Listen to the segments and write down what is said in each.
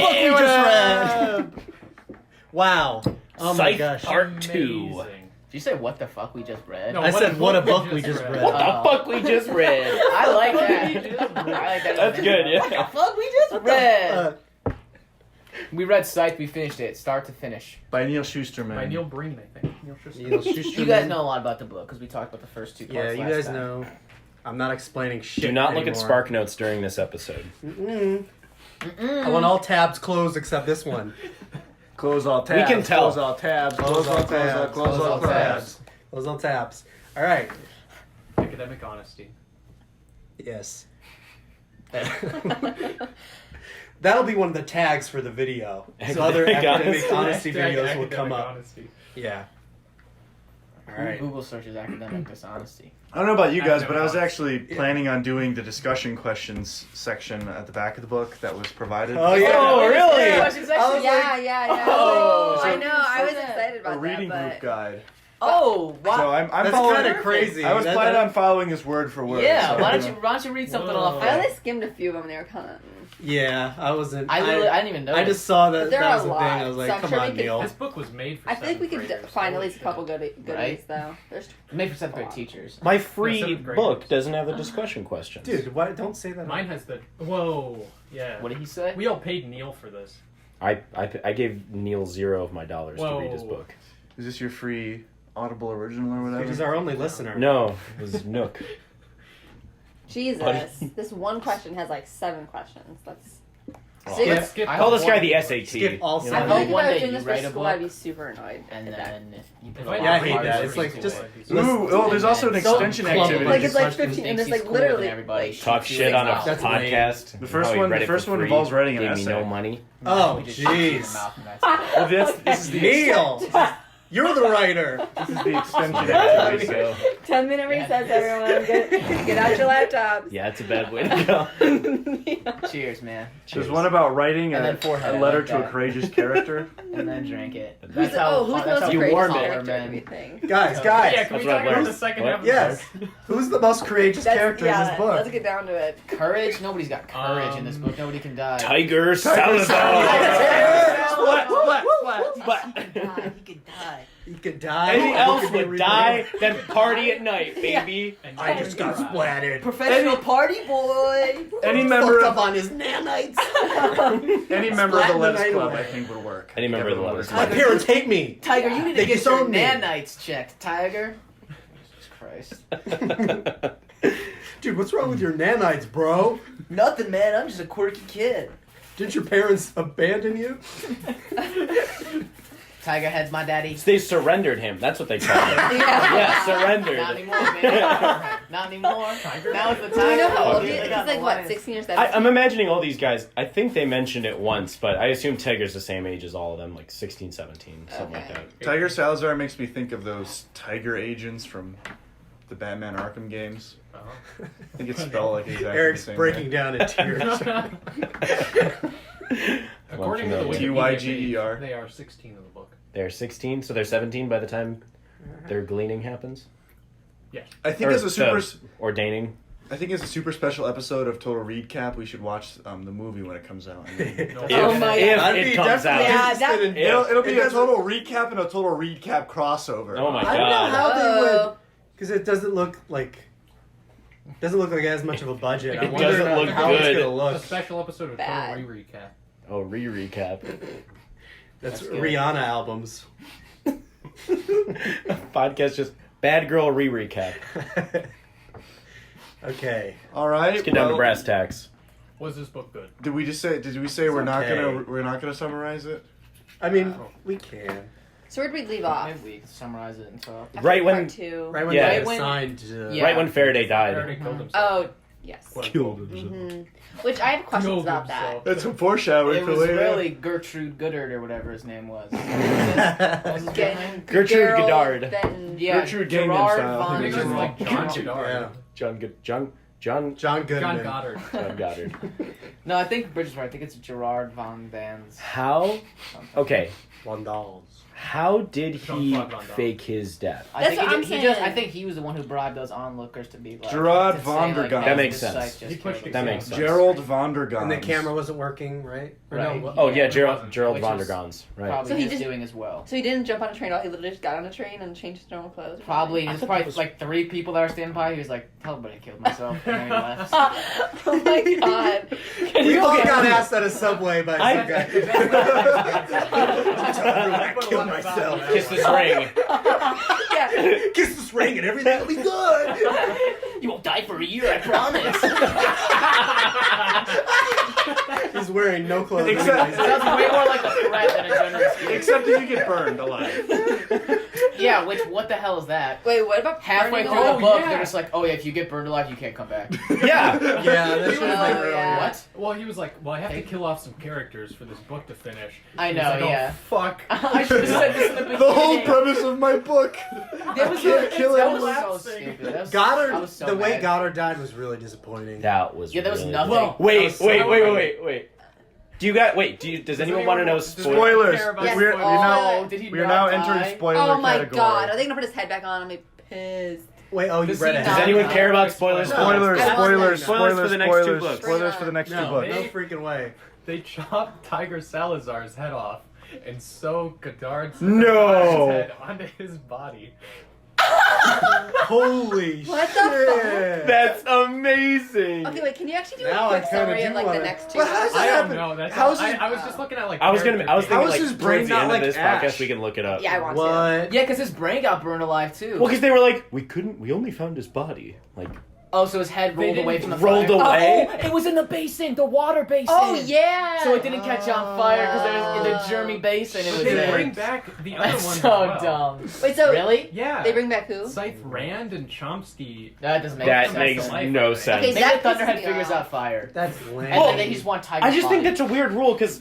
book we just read. Wow. Oh my Scythe gosh. Part 2. Did you say what the fuck we just read? No, I said what a book we just read. What the fuck we just read? I like that. I like that. That's good, yeah. What the fuck we just read? We read Scythe, we finished it, start to finish. By Neil Schusterman. By Neil Breen, I think. Neil Schusterman. You guys know a lot about the book, because we talked about the first 2 parts Yeah, you last guys time. know. I'm not explaining shit Do not anymore. look at Spark Notes during this episode. I want all tabs closed except this one. Close all tabs. We can tell. Close all tabs. Close all tabs. Close all tabs. Close all tabs. All right. Academic honesty. Yes. That'll be one of the tags for the video. So other academic honesty videos will come up. Honesty. Yeah. All right. Google searches academic dishonesty. I don't know about you guys, but I was actually planning on doing the discussion questions section at the back of the book that was provided. Oh, yeah. Oh, really? Yeah. Oh. I know. I was excited about A reading that, group guide. Oh, wow. So I'm That's following. kind of crazy. I was planning on following this word for word. Yeah, so, why don't you read something off? I only skimmed a few of them. They were kind of. Yeah, I wasn't. I didn't even know. I just saw that There that are was a the lot, thing. I was like, so I'm come sure on, we could- Neil. This book was made for I think we could graders. find at Holy least a shit. couple goodies Right? though. There's Made for 7th grade teachers. My Yeah, free 7th graders. book doesn't have the discussion questions. Dude, why don't say that? Mine has the. Whoa. Yeah. What did he say? We all paid Neil for this. I gave Neil $0 of my dollars to read his Whoa. book. Is this your free Audible original or whatever? He's our only listener. No, it was Nook. Jesus. Buddy. This one question has like 7 questions. That's. Skip. Skip. Call this guy the SAT. Skip all You I know? feel like if One I was day doing you this for write a school, book, I'd be super annoyed. And at that. then you put If a I- lot Yeah, I of hate hard that. work It's like, into just- it. Ooh, oh, there's also an So extension clumsy. activity. Like it's like Question 15 and thinks it's like he's cooler than literally everybody. like, Talk shit on a That's podcast. The first how he one- read the it first for one free, involves writing an gave me essay. no money. Oh, We just shoot you in the jeez. mouth and that's it. Well, this is the Neil, you're the writer. this is the extension There activity. we go. 10-minute recess, everyone. Get out your laptops. Yeah, it's a bad way to go. Cheers, man. There's one about writing And a then forehead, a I letter like to a that. courageous character. And then drink it. Who's That's the, how. who's the that's most how you courageous warmed it, character man. do we think? Guys, Yeah, can That's we what talk I've about learned. the second What? half? yes. Who's the most courageous character in this book? Let's get down to it. Courage? Nobody's got courage in this book. Nobody can die. Tiger Salazar. Splat, splat, splat. But he could die. He could die. Who He else could be would die than remade. party at night, baby? I just got splatted. Professional party boy. Any member Fucked up of on his nanites. any member of the Splat Lettuce the night Club, away. I think, would work. Any member of the Lettuce My Club. parents hate me. Tiger, you need They to get your disowned me. nanites checked. Tiger. Jesus Christ. Dude, what's wrong with your nanites, bro? Nothing, man. I'm just a quirky kid. Didn't your parents abandon you? Tiger head's my daddy. They surrendered him. That's what they call it. Yeah. Yeah, surrendered. Not anymore, man. Not anymore. Now it's the Do tiger. you know how old Yeah, he is? they got He's like, the what, lions. 16 or 17? I'm imagining all these guys. I think they mentioned it once, but I assume Tiger's the same age as all of them, like 16, 17, something like Okay. that. Tiger Salazar makes me think of those tiger agents from the Batman Arkham games. Uh-huh. I think it's spelled like exactly Eric's the same breaking way. down in tears. According to the Familiar. Wikipedia TYGER. page, they are 16 in the book. They're 16, so they're 17 by the time their gleaning happens? I think Or as a super, the ordaining. I think as a super special episode of Total Readcap, we should watch the movie when it comes out. I mean, No. Oh my if God. it comes out. Yeah, that- interested in- it'll be It a doesn't- total recap and a total Readcap crossover. Oh my I don't know God. how they would, Oh. because it doesn't look like it has much of a budget. I It wonder doesn't look how it's good. gonna A look. special episode of Bad. Total Recap. Oh, recap. That's good. Rihanna albums. Podcast just bad girl recap. Okay. All right. Let's get down to brass tacks. Was this book good? Did we say we're not okay. gonna summarize it? I mean, we can. So where'd we leave off? Maybe we can summarize it and so. After Right when- part 2. Right when Yeah. they Right when- assigned to... Yeah. Right when Faraday died. Faraday killed himself. Oh, yes. Quote, Killed unquote. himself. Which I have questions Killed about himself. That's some foreshadowing. It for was later. really Gertrude Goddard or whatever his name was. What was his real name? Gertrude Gerald, Goddard. Then Yeah, Gertrude Gerard Gangnam Style. Von I think it was like John Gertrude. Goddard. Yeah. John John Goodman. John Goddard. John Goddard. No, I think Bridget's right. I think it's Gerard Von Dan's. How? something. Okay. One dolls. How did he Jean-Claude Van Damme. fake his death? I That's think what I'm he just. I saying. think he was the one who bribed those onlookers to be like. Gerard to say, von der like, Gans. hey, That makes this sense. site just He pushed killed it. That him. makes sense. Gerald von der Gans. And the camera wasn't working, right? Or Right. no? Oh yeah, it Gerald wasn't. Gerald Which von der is Gans, right? Probably So he he's just- doing as well. So he didn't jump on a train at all. He literally just got on a train and changed his normal clothes. or Probably I there's thought probably that was- like 3 people that are standing by. He was like, "Tell everybody I killed myself," and then he left. something. Oh my god. We all got asked at a subway by some guy. I killed myself. Kiss this ring. Yeah. Kiss this ring and everything will be good. You won't die for a year, I promise. He's wearing no clothes. Except- anyways. It sounds way more like a threat than a generous gift. Except if you get burned alive. Yeah, which what the hell is that? Wait, what about Halfway burning through a the hole? book, they're just like, "Oh yeah, if you get burned alive, you can't come back." Yeah. Yeah, that should have been Oh, earlier. yeah. What? Well, he was like, well, I have to kill off some characters for this book to finish. I He was know, like, yeah. Oh, fuck. I should have said this in the beginning. The whole premise of my book. That was, Can't kill that anyone. was so stupid. That was, I Goddard, was so the way mad. Goddard died was really disappointing. That was Yeah, there was really nothing. Well, Wait, that was wait. Do you got does anyone want to know spoilers? Spoilers. care about Yes. We're, Oh, now, did he we are not now die? entering spoiler Oh my category. god. Are they gonna put his head back on? I'm like pissed. Wait, oh, you Does read he it. Does not anyone die? care about spoilers? No. Spoilers, I want spoilers, that. Spoilers for the next two spoilers, books. spoilers for the next two No, books. no freaking way. They chopped Tiger Salazar's head off and sew Godard's No. head onto his body. Holy What the shit. That's amazing. Okay, wait, can you actually do Now a I quick kinda summary do of like the wanna- next 2? But how does I that don't happen? know. That's How's I, his- I was just looking at like. I was character thinking How is like his brain towards the not end like of this Ash? podcast we can look it up. Yeah, I want to. What? Yeah, because his brain got burned alive too. Well, because they were like, we only found his body. Like, Oh, so his head They rolled away from the rolled fire. away? Oh, it was in the basin, the water basin. Oh yeah. So it didn't catch on fire because it was in the Jeremy basin. It was They there. bring back the other That's ones. so as well. dumb. Wait, so Really? Yeah. they bring back who? Scythe Rand and Chomsky. That doesn't make that sense. makes life no of it. sense. Okay, Maybe That the Thunderhead pisses me figures off. out fire. That's lame. And then they just want Tiger's I just think body. that's a weird rule because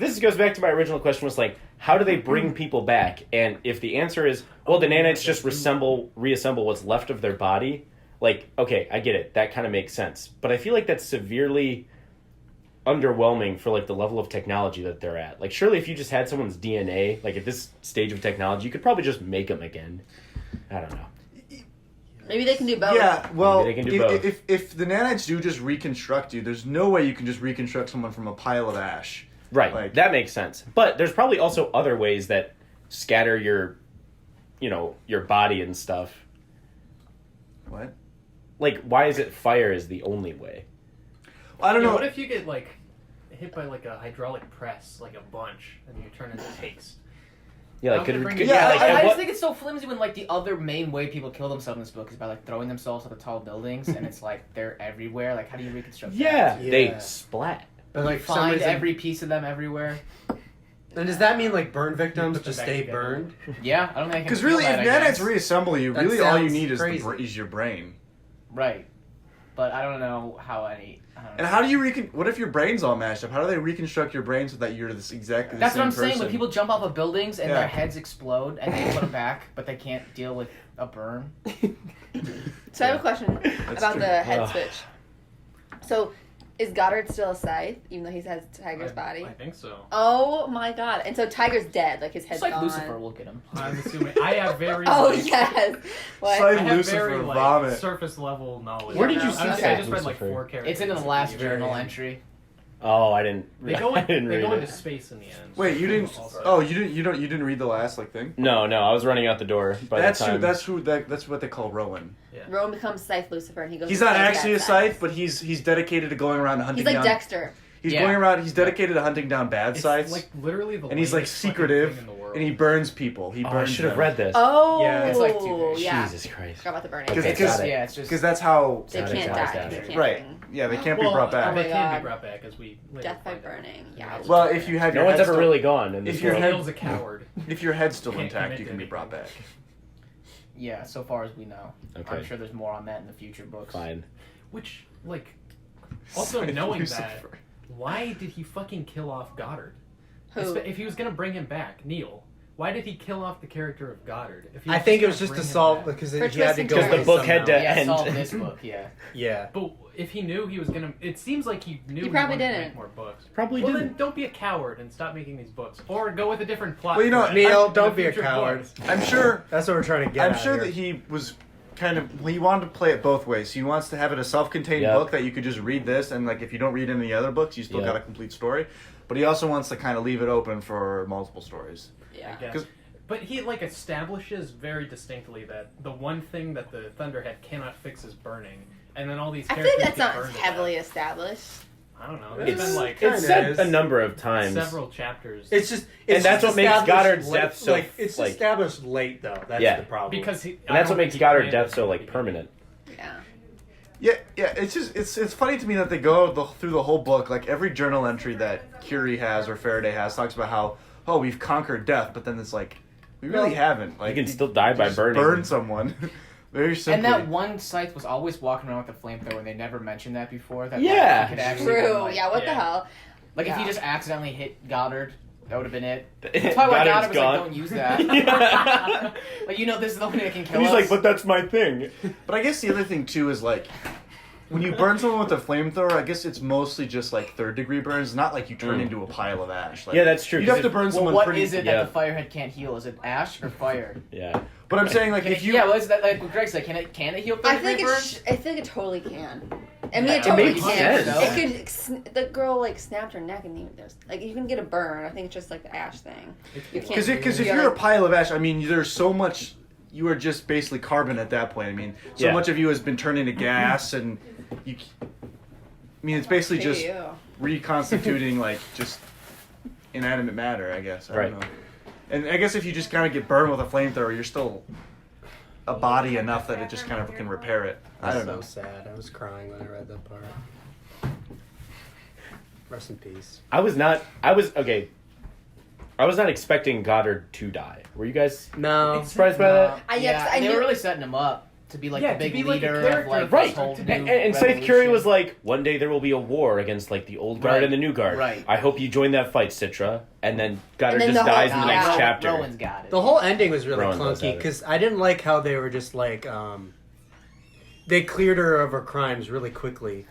this goes back to my original question was like, how do they bring people back? And if the answer is, well, the nanites just reassemble what's left of their body, like, okay, I get it. That kind of makes sense. But I feel like that's severely underwhelming for like the level of technology that they're at. Like, surely if you just had someone's DNA, like at this stage of technology, you could probably just make them again. I don't know. Maybe they can do both. Yeah, well, Maybe they can do both. if the nanites do just reconstruct you, there's no way you can just reconstruct someone from a pile of ash. Right, Like- that makes sense. But there's probably also other ways that scatter your body and stuff. What? Like, why is it fire is the only way? I don't Yeah, know. What if you get like hit by like a hydraulic press, like a bunch, and you turn into paste? Yeah, How like, can they bring could it Yeah, like, I at just what- think it's so flimsy when like the other main way people kill themselves in this book is by like throwing themselves at the tall buildings, and it's like they're everywhere. Like, how do you reconstruct yeah, that? Yeah. they splat. But like for some Find reason, every piece of them everywhere. and does that mean like burn victims Put them just back stay together. burned? Yeah, I don't think I can Because feel really, that, if I nanites guess. reassemble you, That really all you sounds need is crazy. is your brain. Right, but I don't know how any. I don't know. And how do you what if your brain's all mashed up? How do they reconstruct your brain so that you're this exactly the That's same what I'm saying. person? When people jump off of buildings and Yeah. their heads explode and they put them back, but they can't deal with a burn. So I have a question about true. the head Ugh. switch. So, is Goddard still a Scythe, even though he has Tiger's body? I think so. Oh my god! And so Tiger's dead, like his head's It's like gone. Lucifer will get him. I'm assuming I have very. Oh like, yes. What? Scythe I have Lucifer very like vomit. surface level knowledge. Where did you see I Scythe just read like Lucifer? 4 characters. It's in the last Very- journal entry. Oh, I didn't. They go I didn't they read go it. into space in the end. Wait, you didn't? Also. Oh, you didn't read the last like thing? No, I was running out the door by That's the time. that's what they call Rowan. Rowan becomes Scythe Lucifer, and he goes. He's to not save actually a bad scythe, Scythes. but he's dedicated to going around hunting He's like down. Dexter. He's Yeah. going around. He's dedicated to hunting down bad It's scythes, like literally the and he's like lamest fucking secretive, thing in the world. and he burns people. He Oh, I burns. should have read this. Oh, Yeah, it's like 2 days. yeah. Jesus Christ. Forgot about the burning. Because- It's because- just, yeah, it's just Because that's how. They Got it, can't got it, die. got They it. can't Right. bring- Yeah, they can't well, be brought back. Oh my They can God. be brought back as we later Death by find out. burning. Yeah. Well, if you have No your one's head ever still, really gone in this if your world. head- Neil's a coward. if your head's still Can't intact, commit you to can be brought back. anything. yeah. So far as we know, Okay. I'm sure there's more on that in the future books. Fine. Which, like, also Scythe knowing Lucifer. that, why did he fucking kill off Goddard? Who? If he was gonna bring him back, Neil, Why did he kill off the character of Goddard? If he I think it was gonna just to bring him solve back? because For he had to twisting go. turns. Because the book had to Yeah, end. solve this book. Yeah. Yeah. But if he knew he was gonna, it seems like he knew He probably wanted to didn't. make more books. Probably Well, didn't. then don't be a coward and stop making these books, or go with a different plot. Well, you know, thread Neil, in don't the be a future coward. books. I'm sure. That's what we're trying to get. I'm at sure here. that he was he wanted to play it both ways. He wants to have it a self-contained Yep. book that you could just read this, and like if you don't read any other books, you still Yep. got a complete story. But he also wants to kind of leave it open for multiple stories. Yeah. I guess. 'Cause- But he establishes very distinctly that the one thing that the Thunderhead cannot fix is burning, and then all these I feel characters like that's get not burned to heavily death. established. I don't know. There's It's- been It's Kinda said is. a number of times. several chapters. It's just, And that's just what makes established Goddard's late- death so, it's like- established late though. That's Yeah. the problem. because he, And that's what makes Goddard's death so permanent. Yeah. Yeah. It's just it's funny to me that they go through the whole book. Like every journal entry that Curie has or Faraday has talks about how we've conquered death, but then it's like we really haven't. Like You can still die by just burning. burn someone. Very simply. And that one Scythe was always walking around with a flamethrower, and they never mentioned that before. That Yeah. he could actually True. been, like, Yeah. What the Yeah. hell? Like if he Yeah. just accidentally hit Goddard, that would have been it. That's probably why Goddard was like, "Don't use that." Yeah. Like this is the only thing that can kill And he's us. like, but that's my thing. But I guess the other thing too is like when you burn someone with a flamethrower, I guess it's mostly just like third-degree burns, not like you turn into a pile of ash. Like, Yeah, that's true, You'd have 'cause to burn well, someone what pretty. is it Yeah. that the firehead can't heal? Is it ash or fire? Yeah. But I'm saying like Can if it, you yeah, well, it's that, like what Greg said. Can it heal I 30 think burns? I think it totally can. I mean, Yeah, it totally makes can. sense. It could. The girl snapped her neck, and there's you can get a burn. I think it's just like the ash thing. You can't. because if you you're gotta- a pile of ash, I mean, there's so much. You are just basically carbon at that point. I mean, so Yeah. much of you has been turned into gas, and you. I mean, it's basically just Ew. reconstituting like just inanimate matter. I guess. I Right. don't know. And I guess if you just kind of get burned with a flamethrower, you're still a body enough that it just kind of can repair it. I don't so know. sad. I was crying when I read that part. Rest in peace. I was not expecting Goddard to die. Were you guys No. surprised by that? Yeah, 'cause I they knew- were really setting him up to be like Yeah, the to big be, like, a leader character, of like Right. this whole new And Scythe Curie was revolution. like, one day there will be a war against like the old guard Right. and the new guard. Right. I hope you join that fight, Citra. And then Goddard And then just the whole- dies in the next yeah. chapter. Rowan's got it. The whole ending was really Rowan does clunky have it. because I didn't like how they were just like they cleared her of her crimes really quickly.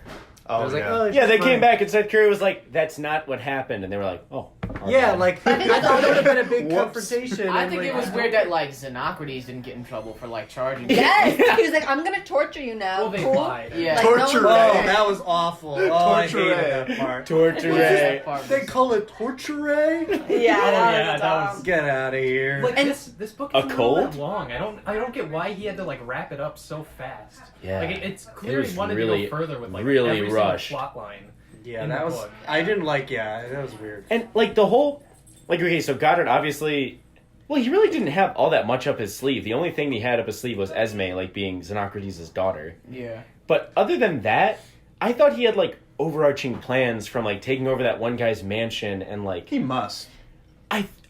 I was like, oh, Yeah, she's they fine. came back and Scythe Curie was like, that's not what happened. And they were like, oh. our Yeah, bad. like I thought it would have been a big Whoops. confrontation. I and, think like, it was weird that like Xenocrates didn't get in trouble for like charging. Yes, he was like, "I'm gonna torture you now." Well, they cool. lied. Yeah. Like, Torture. No Oh, one- that was awful. Oh, I Torture. hated that part. Torture. That part They was- call it torture. Yeah, Oh, yeah, that dumb. was- Get out of here. Like And- this book A isn't cold? all that long. I don't get why he had to like wrap it up so fast. Yeah. Like it's It clear was he wanted really- to go further with like really every rushed. single plot line. Yeah, in that the was. book. I didn't like. Yeah, that was weird. And like the whole, like okay, so Goddard obviously, well, he really didn't have all that much up his sleeve. The only thing he had up his sleeve was Esme, like being Xenocrates' daughter. Yeah. But other than that, I thought he had like overarching plans from like taking over that one guy's mansion and like He must.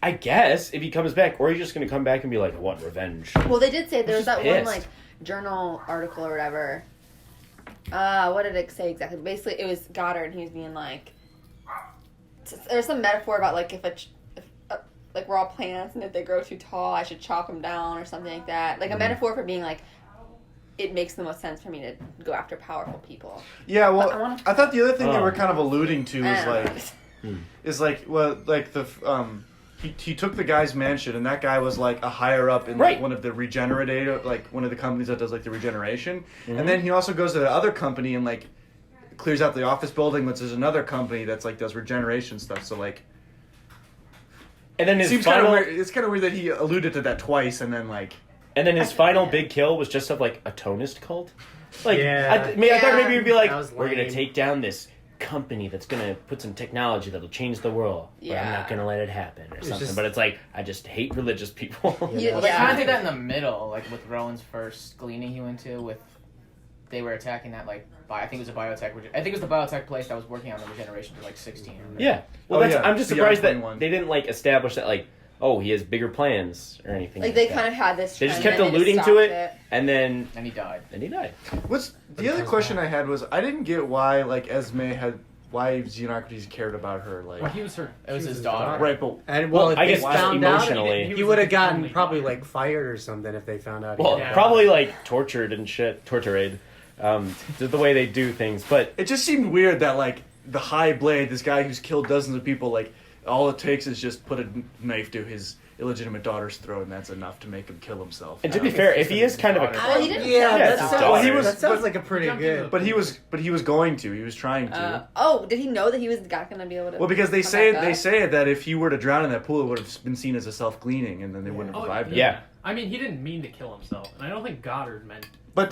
I guess if he comes back, or he's just gonna come back and be like, I want revenge. Well, they did say there was just that one pissed. like journal article or whatever. What did it say exactly? Basically, it was Goddard, and he was being like, there's some metaphor about like if like we're all plants, and if they grow too tall, I should chop them down or something like that. Like a metaphor for being like, it makes the most sense for me to go after powerful people. Yeah, well, But I wanna- I thought the other thing they Oh. were kind of alluding to I is don't know. like, he took the guy's mansion, and that guy was like a higher up in like Right. one of the regenerator, like one of the companies that does like the regeneration, Mhm. and then he also goes to the other company and like clears out the office building, which is another company that's like does regeneration stuff. So like, And then it his seems kind of final, weird. It's kind of weird that he alluded to that twice, and then like, final big kill was just of like a tonist cult. Like Yeah. I thought maybe he'd be like, That was we're gonna lame. take down this company that's gonna put some technology that'll change the world, but I'm Yeah. not gonna let it happen or something. just- But it's like I just hate religious people. Yeah. Well, they kind of did that in the middle, like with Rowan's first gleaning he went to. With they were attacking that like I think it was a biotech. I think it was the biotech place that was working on the regeneration to like 16. Yeah. Well, Oh, that's, yeah. I'm just The surprised that unplanned one. they didn't like establish that like, oh, he has bigger plans or anything. Like they that. kind of had this. They just trend, kept and then alluding to stopped it, and then And he died. he died. what's But the he other comes question back. I had was I didn't get why like Esme had why Xenocrates cared about her. Like, Well, he was her. It was she his daughter. right, but And Well, if I they guess just found out, emotionally. he would have the gotten only probably daughter. like fired or something if they found out. Well, Yeah. probably like tortured and shit, tortured, the way they do things. But it just seemed weird that like the High Blade, this guy who's killed dozens of people, like all it takes is just put a knife to his illegitimate daughter's throat, and that's enough to make him kill himself. and to be fair, if he is kind of a daughter. Oh, he didn't Yeah, kill Yeah, that it's his himself. daughter. Well, he was- that sounds but- like a pretty Jumped good. into But he was going to. He was trying to. Did he know that he was not going to be able to? Well, because they come say back they up? say that if he were to drown in that pool, it would have been seen as a self-cleaning, and then they wouldn't have Oh, revived him. yeah. I mean, he didn't mean to kill himself, and I don't think Goddard meant But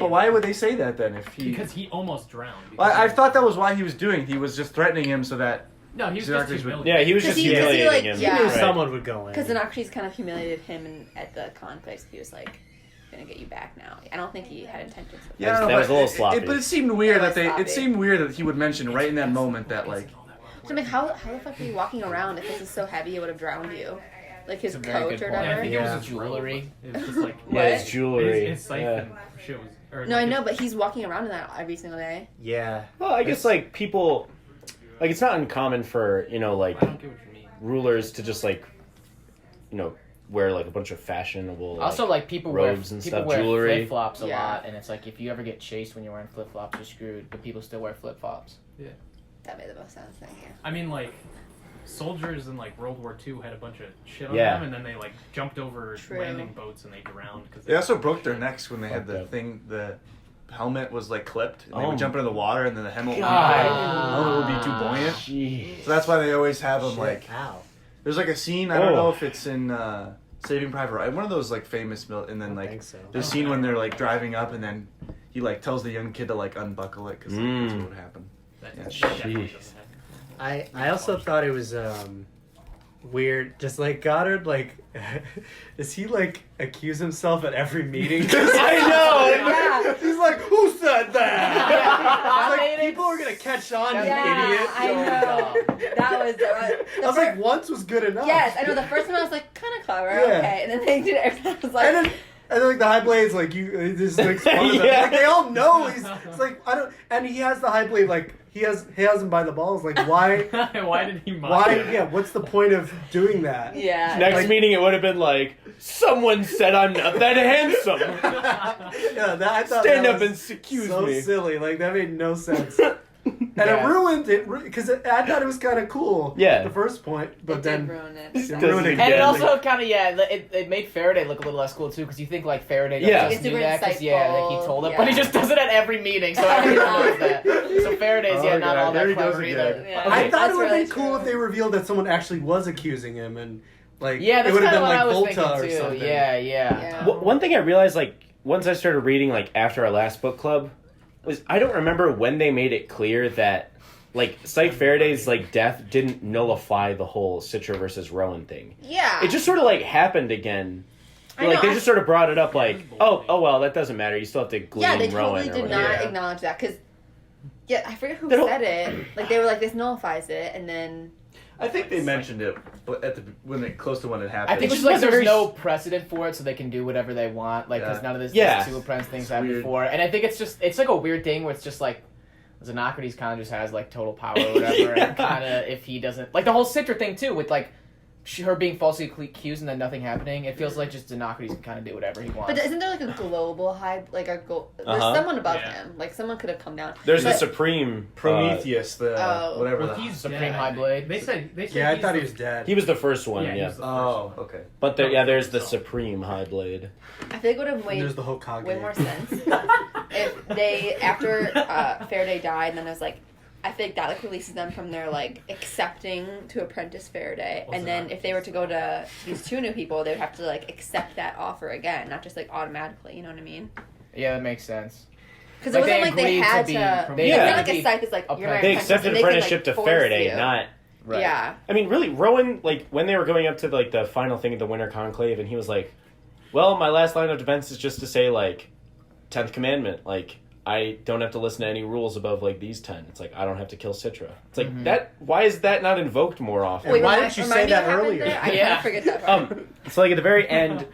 why would they say that then? If he, because he almost drowned. I thought that was why he was doing. He was just threatening him so that. No, he was Xenocrates just would- humiliated. yeah, he was 'Cause just he- 'cause he, humiliating like, him. yeah. He knew Right. someone would go in. Because Xenocrates kind of humiliated him at the conclave. He was like, "Gonna get you back now." I don't think he had intentions. Of Yeah, That no, was but a little sloppy. But it seemed weird It was that sloppy. It seemed weird that he would mention right in that moment that like. So I'm like, how the fuck are you walking around if this is so heavy it would have drowned you? Like his It's a very coat good or point. Yeah, I whatever? think Yeah. it was his Jewelry. It was just like Yeah, his What? jewelry. His scythe Yeah. and shit was. Or No, I like know, his- but he's walking around in that every single day. Yeah. Well, I guess like people, like it's not uncommon for like I don't get what you mean. rulers to just like, wear like a bunch of fashionable. Also, like people robes wear and people stuff, wear jewelry. flip flops a Yeah. lot, and it's like if you ever get chased when you're wearing flip flops, you're screwed. But people still wear flip flops. That made the most sense. Thank you. I mean, like soldiers in like World War II had a bunch of shit on Yeah. them, and then they like jumped over True. landing boats and they drowned because They also broke their necks when they had the Fucked up. thing. The helmet was like clipped. And they Oh. would jump into the water, and then the helmet God. would be too buoyant. Jeez. So that's why they always have them like. Ow. There's like a scene. I don't Oh. know if it's in Saving Private Ryan. One of those like famous. And then I like think so. there's a scene when they're like driving up, and then he like tells the young kid to like unbuckle it because that's what would happen. that Yeah. definitely Jeez. doesn't happen. I also thought it was weird. Just like Goddard, like, does he like accuse himself at every meeting? I know. Yeah. He's like, who said that? Yeah. It's like people are gonna catch on, you Yeah, idiot. I know. That was. I was like, once was good enough. yes, I know. The first one I was like, kind of clever. Yeah. Okay, and then they did it. I was like, And then like the High Blade's like you just like fun of them. Yeah. Like they all know it's like I don't and he has the High Blade like he has him by the balls like why Why did he mock why him? yeah what's the point of doing that? yeah. Next Like- meeting, it would have been like, someone said I'm not that handsome. Yeah, that I thought Stand that up was and excuse so me. silly. Like that made no sense. And Yeah. it ruined it because I thought it was kind of cool. Yeah. At the first point, but It then did ruin it. it Doesn't ruined it it And it again. also kind of it made Faraday look a little less cool too, because you think like Faraday doesn't Yeah. just do Super that, 'cause, yeah, like he insightful, told him, yeah. but he just does it at every meeting, so everyone knows that. So Faraday's Oh, not God, all there that he goes clever again. either. Yeah. Okay. I thought That's it would have really been cool true. if they revealed that someone actually was accusing him and like Yeah, it that's would have kind been of what like I was Volta or thinking too. something. Yeah. Yeah. One thing I realized, like, once I started reading, like, after our last book club, was I don't remember when they made it clear that, like, Scythe Faraday's, like, death didn't nullify the whole Citra versus Rowan thing. Yeah. It just sort of, like, happened again. I Like, know, they I- just sort of brought it up, like, oh, well, that doesn't matter. You still have to glean Yeah, they Rowan totally or did whatever. not Yeah. acknowledge that because, yeah, I forget who They don't- said it. Like they were like, "This nullifies it," and then I think they mentioned it, but close to when it happened. I think It it's just like wasn't there's very no precedent for it, so they can do whatever they want. Like, because Yeah. none of this Yeah. Two Apprentice things It's happened weird. before, and I think it's like a weird thing where it's just like Xenocrates kind of just has like total power or whatever, and kind of if he doesn't like the whole Citra thing too with like her being falsely accused and then nothing happening. It feels like just Xenocrates can kind of do whatever he wants. but isn't there like a global high like a there's Uh-huh. someone above Yeah. him like someone could have come down. There's the But- Supreme. Prometheus, the Oh. whatever. Well, the, he's Supreme dead, High I think. Blade. They said Yeah, I he's thought he the- was dead. He was the first one, Yeah, he yeah. was the first oh, one. okay. But there's the Supreme High Blade. I feel like it would have And made there's the Hokage. way more sense if they after Faraday died, and then there's like. I think that like releases them from their like accepting to apprentice Faraday, What's and then that? if they were to go to these two new people, they would have to like accept that offer again, not just like automatically. You know what I mean? Yeah, that makes sense. Because Like, it wasn't they like they agreed to had be- to. they It's agreed not to like a be scythe is like you're my They apprentice, accepted and they can, apprenticeship like, to force Faraday, you. not. Right. Yeah. I mean, really, Rowan, like, when they were going up to, like, the final thing of the Winter Conclave, and he was like, well, my last line of defense is just to say, like, 10th commandment, like, I don't have to listen to any rules above like these 10. It's like I don't have to kill Citra. It's like that. Why is that not invoked more often? Wait, why didn't you say that remind me earlier? what happened there? I Yeah. forget that part. So like at the very end,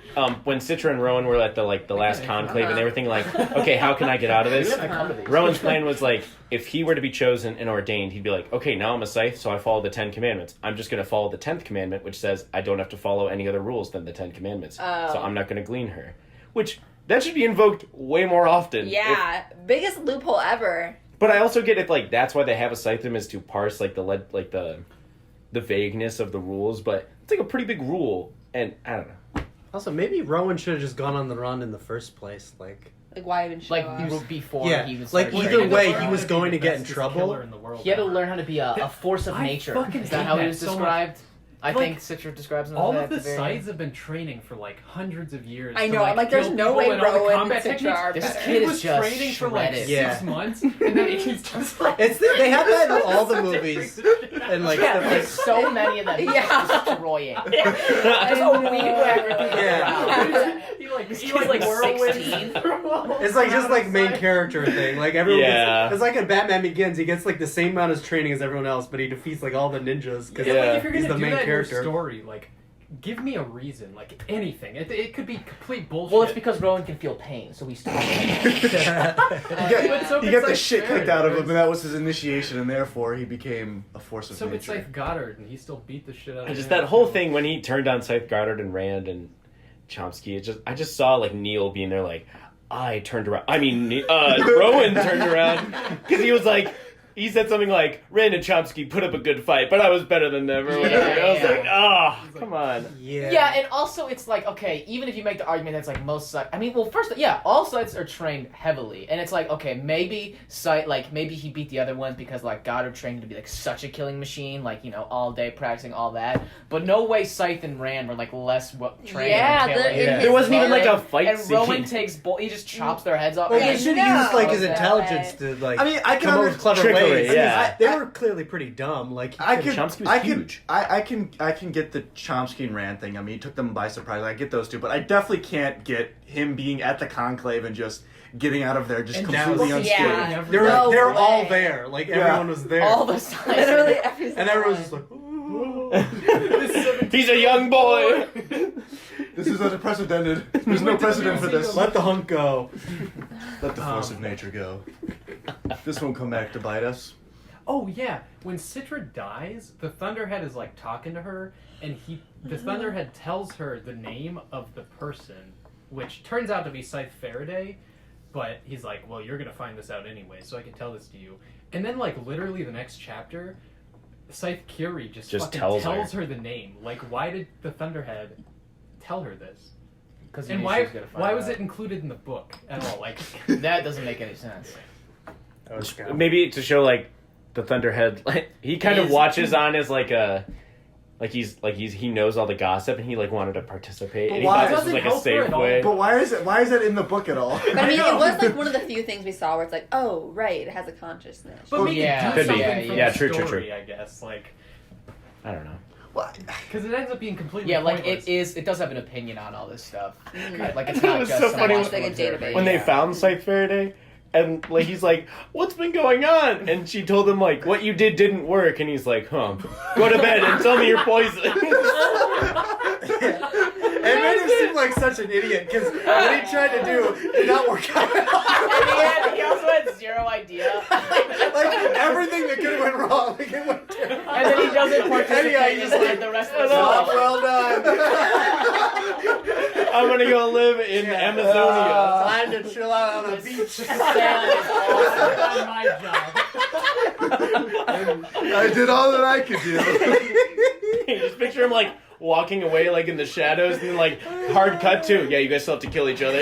when Citra and Rowan were at the last conclave and everything, like, okay, how can I get out of this? Rowan's plan was like, if he were to be chosen and ordained, he'd be like, okay, now I'm a scythe, so I follow the 10 commandments. I'm just going to follow the 10th commandment, which says I don't have to follow any other rules than the 10 commandments. So I'm not going to glean her. Which, that should be invoked way more often. Yeah, biggest loophole ever. But I also get it, like, that's why they have a scythedom is to parse, like, the vagueness of the rules, but it's like a pretty big rule, and I don't know. Also, maybe Rowan should have just gone on the run in the first place. Like why even show up? Before yeah, he was like started either training. way, Rowan he was would be going the to get in bestest trouble. killer in the world He had to now. learn how to be a force of I nature. fucking Is that hate how he that was so much. described? I Like, think Citra describes him All as of that the at very Scythes end. have been training for like hundreds of years. I to, know, I'm like, there's kill no people way and all the Rowan combat and Citra techniques. are This better. kid He is was just training for like shredded. 6 Yeah. months, and then he's just like... They have that in all the movies, and like Yeah, the- there's so many of them. He's Yeah. just destroying. There's a weed whacker through the Yeah. crowd. He's like whirlwinds 16. through all it's like just like around main the character thing. Like everyone, Yeah. it's like in Batman Begins, he gets like the same amount of training as everyone else, but he defeats like all the ninjas because Yeah, like, if you're he's gonna the do main that in character. your story, like, give me a reason, like anything. It could be complete bullshit. Well, it's because Rowan can feel pain, so he's still. He got, But so he it's got the like shit fair, kicked out of him, there's- and that was his initiation, and therefore he became a force of So it's nature. like Goddard, and he still beat the shit out of Just him. that whole thing when he turned on Scythe Goddard and Rand and Chomsky, I just saw like Neil being there like, I turned around. I mean, Rowan turned around because he was like, he said something like, Rand and Chomsky put up a good fight, but I was better than them or whatever. Yeah, I was yeah. like, oh, come on. Yeah, and also it's like, okay, even if you make the argument that's like most Scythe, I mean, well, first, yeah, all Scythes are trained heavily, and it's like, okay, maybe Scythe, like, maybe he beat the other ones because, like, Goddard trained to be, like, such a killing machine, like, you know, all day practicing all that, but no way Scythe and Rand were, like, less trained Yeah, in killing. in his There wasn't even like a story. fight And scene. Rowan takes, he just chops their heads off. Well, Yeah, he should no. use like his No intelligence way. to like. I mean, I can come up with clever Trickery, ways. yeah. They were clearly pretty dumb. Like I can, Chomsky was I can, huge. I can get the Chomsky and Rand thing. I mean, he took them by surprise. I get those two, but I definitely can't get him being at the conclave and just getting out of there just And completely now- unscathed. Yeah. They're No they're all way. there. Like Yeah. everyone was there. All the Scythes. Literally every and everyone was just like, "Ooh." He's a young boy. This is unprecedented. There's no precedent for this. Let the hunk go. Let the force of nature go. This won't come back to bite us. Oh yeah, when Citra dies, the Thunderhead is like talking to her, and the Thunderhead tells her the name of the person, which turns out to be Scythe Faraday, but he's like, well, you're gonna find this out anyway, so I can tell this to you. And then like literally the next chapter, Scythe Curie just fucking tells her the name. Like, why did the Thunderhead tell her this? Because And why was it included in the book at all? Like, That doesn't make any sense. That was kind of- Maybe to show like the Thunderhead, like, he kind of watches on as like a. He knows all the gossip and he like wanted to participate But and he why? thought this was like a Doesn't help her safe at all. way. But why is that in the book at all? But I mean, I know. it was like one of the few things we saw where it's like, oh, right, it has a consciousness. but Well, make yeah, it do could be. something from Yeah, the true, story, true. I guess. Like, I don't know. What? because it ends up being completely Yeah, like pointless. it does have an opinion on all this stuff. Mm. Like it's It not was just so someone funny else when- from Like a database. observing. When they Yeah. found Scythe Faraday, and like he's like, "What's been going on?" And she told him like, "What you did didn't work." And he's like, "Huh? Go to bed and tell me you're poison." It made him seem like such an idiot because what he tried to do did not work out at all. He also had zero idea. Like everything that could have went wrong, like it went terrible. And then he doesn't participate Yeah, he in just like, like, the rest of the Job stuff. well done. I'm gonna go live in Amazonia. Time to chill out on a beach. Sailing is awesome. Not my job. I did all that I could do. Just picture him like walking away like in the shadows and then like hard cut to, yeah, you guys still have to kill each other.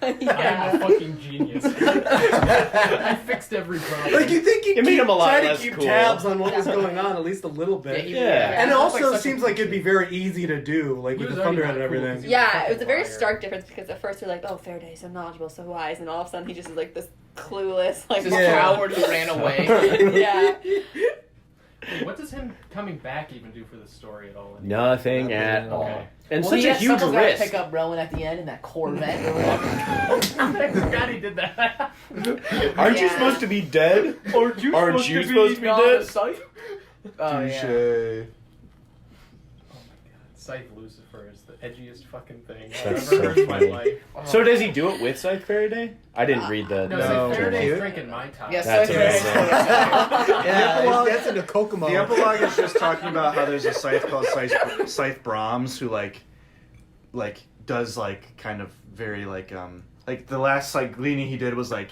I'm a fucking genius. I fixed every problem. Like you think It made him a lot try to less keep cool. tabs on what was going on at least a little bit. Yeah. And it That's also like such a- seems like it'd be very easy to do, like He with was the already Thunderhead and not cool everything. 'cause he- Yeah, it was a very Liar. stark difference because at first you're like, oh, Faraday's so knowledgeable, so wise, and all of a sudden he just is like this clueless, like, This Yeah. coward who ran away. yeah. What does him coming back even do for the story at all? Nothing at all. Okay. And Well, such a huge someone's gotta risk. pick up Rowan at the end in that Corvette or whatever. I forgot he did that. Aren't you Yeah. supposed to be dead? Aren't you Aren't you supposed to be dead? Oh, yeah. Touche. Scythe Lucifer is the edgiest fucking thing I've That's ever so heard in my funny. life. So does he do it with Scythe Faraday? I didn't read the. No, No. Scythe Faraday's Cute. drinking my top. Yes, That's Scythe Faraday's amazing. Yeah, epilogue- that's in the Kokomo. The epilogue is just talking about how there's a scythe called Scythe Brahms who like does like kind of very like the last like gleaning he did was like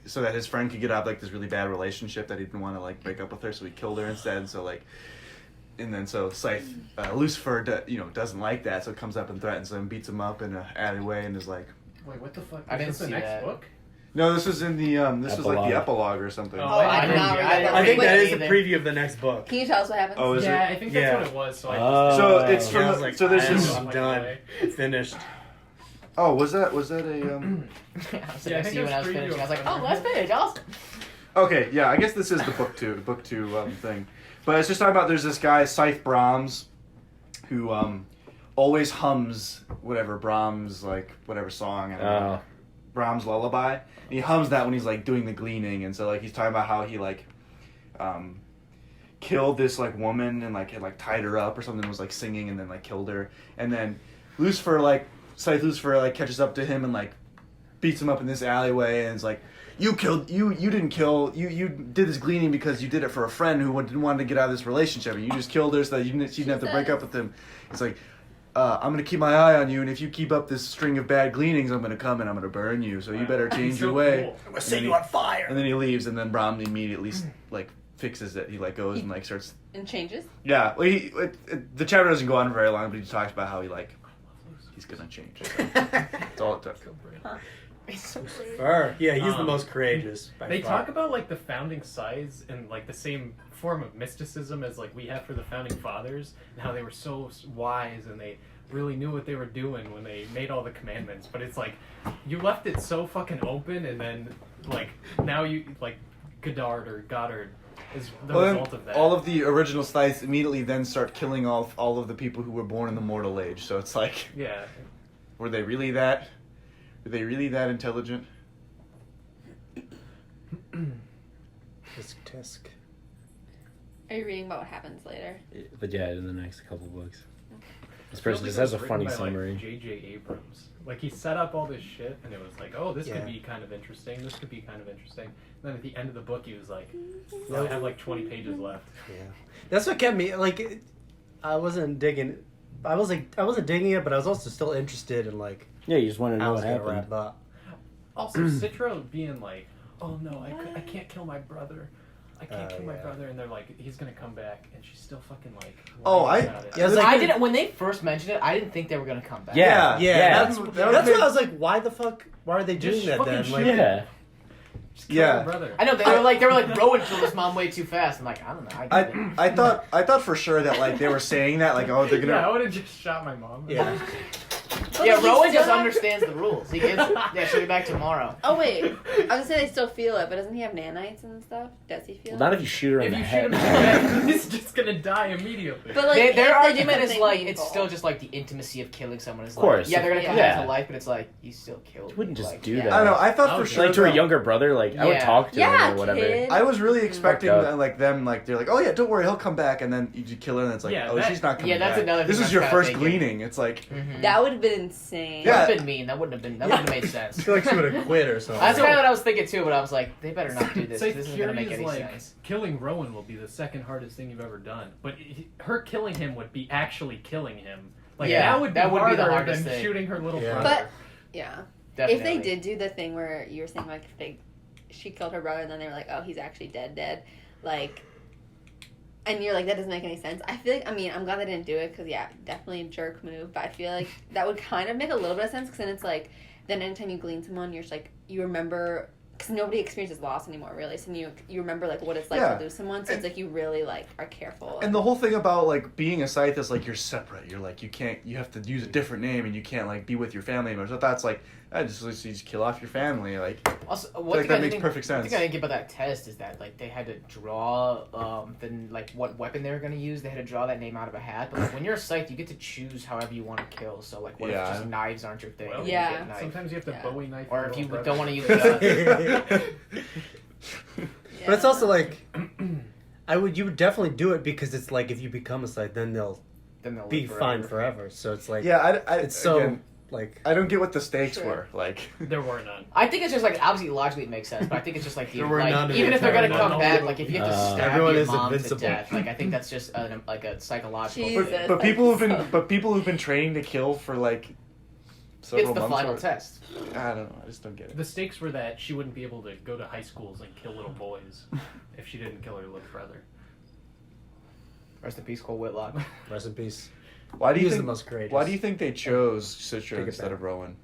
so that his friend could get out of like this really bad relationship that he didn't want to like break up with her, so he killed her instead. So like, and then so Scythe Lucifer doesn't like that, so comes up and threatens him, beats him up in an alleyway, and is like, Wait, what the fuck? I didn't is this see the next that. book? no, this was in the this was like Epilogue. the epilogue or something. Oh, I did not read that. I think Wait, that is either. a preview of the next book. Can you tell us what happens? Oh, is Yeah, it? I think Yeah. that's what it was. So I Oh. just So it's from Yeah, I was like, so there's this. I'm done. Finished. Oh, was that a I was Yeah, I sitting think next to you when I was there's finishing. I was like, preview oh, last page, awesome. Okay, yeah, I guess this is the book two thing. But it's just talking about there's this guy, Scythe Brahms, who always hums whatever Brahms, like, whatever song, I don't know, Brahms lullaby. And he hums that when he's, like, doing the gleaning. And so, like, he's talking about how he, like, killed this, like, woman and, like, had, like, tied her up or something, was, like, singing and then, like, killed her. And then Lucifer, like, Scythe Lucifer, like, catches up to him and, like, beats him up in this alleyway and is like, you didn't kill, you did this gleaning because you did it for a friend who didn't want to get out of this relationship, and you just killed her so that she didn't have to break up with him. It's like, I'm going to keep my eye on you, and if you keep up this string of bad gleanings, I'm going to come and I'm going to burn you, so you better change So your way. cool. I'm gonna set you on fire. And then he leaves, and then Brahm immediately, like, fixes it. He, like, goes and, like, starts... And changes? Yeah, well, the chapter doesn't go on very long, but he talks about how he, like, he's going to change. So that's all it took. Yeah, he's the most courageous. by They far. talk about like the founding scythes and like the same form of mysticism as like we have for the founding fathers, and how they were so wise and they really knew what they were doing when they made all the commandments. But it's like you left it so fucking open, and then like now you like Goddard is the result of that. All of the original Scythes immediately then start killing off all of the people who were born in the mortal age. So it's like, yeah. were they really that intelligent? Tisk. Are you reading about what happens later? But yeah, in the next couple books. This I person feel just like has it a was funny written by, like, summary. J.J. Abrams. Like he set up all this shit, and it was like, oh, this Yeah. could be kind of interesting. This could be kind of interesting. And then at the end of the book, he was like, well, I have like 20 pages left. Yeah, that's what kept me like. I wasn't digging. I wasn't digging it, but I was also still interested in like Yeah, you just want to know how what it's gonna happened. wrap up. Also, Citra being like, oh no, I can't kill my brother. I can't kill my yeah. brother, and they're like, he's gonna come back, and she's still fucking like. Oh, lying about it. Yeah, it's like- I didn't. When they first mentioned it, I didn't think they were gonna come back. Yeah. Yeah, that's that that's was why I was like, why the fuck? Why are they doing Just that fucking then? shit. Like, Yeah. Just kill Yeah. my brother. I know they were like Rowan killed his mom way too fast. I'm like, I don't know. I get it. I thought for sure that like they were saying that like, oh, they're Yeah, I gonna. would have just shot my mom. Yeah. Yeah, But Rowan he just still have- understands the rules. He gets it. Yeah, she'll be back tomorrow. Oh wait, I was gonna say they still feel it, but doesn't he have nanites and stuff? Does he feel Well, it? not if you shoot her in If the you shoot head. him in the head, he's just gonna die immediately. But like Their if they did argument is something like it's painful. still just like the intimacy of killing someone is Of course. like, yeah, they're gonna come Yeah. back to life, but it's like you still killed. You wouldn't me. just Like, do yeah. that. I don't know. I thought I for was sure. Like to a that- younger brother, like I would Yeah. talk to Yeah, him or whatever. kid. I was really expecting up. that, like them, like they're like, oh yeah, don't worry, he'll come back, and then you kill her, and it's like, Yeah, oh, that- she's not coming yeah, that's back. another This thing is I your was first kinda thinking. gleaning. It's like, Mhm. That would have been insane. Yeah. That would have been mean. That wouldn't have made I sense. feel like she would have quit or something. That's kind of what I was thinking too, but I was like, they better not do this. So This isn't gonna Fury make is any like, sense. killing Rowan will be the second hardest thing you've ever done. But her killing him would be actually killing him. Like Yeah, that would be that would be the harder hardest than thing. shooting her little Yeah. brother. But yeah, Definitely. if they did do the thing where you were saying like if she killed her brother and then they were like, oh, he's actually dead, like, and you're like, that doesn't make any sense. I feel like, I mean, I'm glad they didn't do it because yeah, definitely a jerk move. But I feel like that would kind of make a little bit of sense because then it's like, then anytime you glean someone, you're just like, you remember. Because nobody experiences loss anymore, really. So you remember like what it's like Yeah. to lose someone. So it's like you really like are careful. and the whole thing about like being a scythe is like you're separate. You're like you have to use a different name, and you can't like be with your family members. So that's like I just kill off your family. Like, Also, I feel what like that makes perfect One sense. thing I didn't get about that test is that like they had to draw what weapon they were gonna use. They had to draw that name out of a hat. But like when you're a scythe, you get to choose however you want to kill. So like, what if Yeah. just knives aren't your thing? Well, You Yeah. get a knife. Sometimes you have to Yeah. Bowie knife. Or your if you little don't brother. want to use the But it's also like, you would definitely do it because it's like if you become a scythe, then they'll then they'll be live fine forever. So it's like, Yeah, it's so again, like. I don't get what the stakes Sure. were. Like, There were none. I think it's just like obviously logically it makes sense, but I think it's just like the, There were none like of even it. if they're gonna None come of back, it. like if you have to stab Everyone your is mom invincible. to death, like I think that's just like a psychological. Jesus. thing. but people who've been So- people who've been training to kill for like several It's the months. final or- test. I don't know. I just don't get it. The stakes were that she wouldn't be able to go to high schools and kill little boys if she didn't kill her little brother. Rest in peace, Cole Whitlock. Rest in peace. Why do He you is think? the most courageous. Why do you think they chose Citra Take it instead back. of Rowan?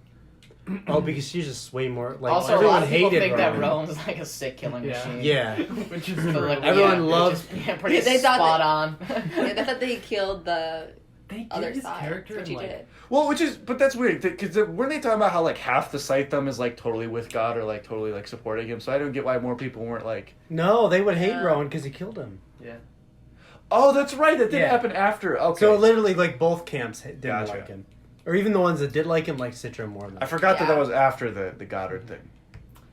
Oh, because she's just way more like. Also, a everyone lot of people hated think that Rowan. Rowan's like a sick killing Yeah. machine. Yeah. Which is So, true. like, Everyone which loves- is, pretty They thought spot that- on. Yeah, they thought they killed the they did other his side, character which in he like did. Well, but that's weird because weren't they talking about how like half the Scythedom is like totally with God or like totally like supporting him? So I don't get why more people weren't like. No, they would hate Yeah. Rowan because he killed him. Oh, that's right. That didn't Yeah. happen after. Okay. So literally, like both camps didn't Gotcha. like him, or even the ones that did like him, like Citra more than. I forgot that Yeah. was after the Goddard thing.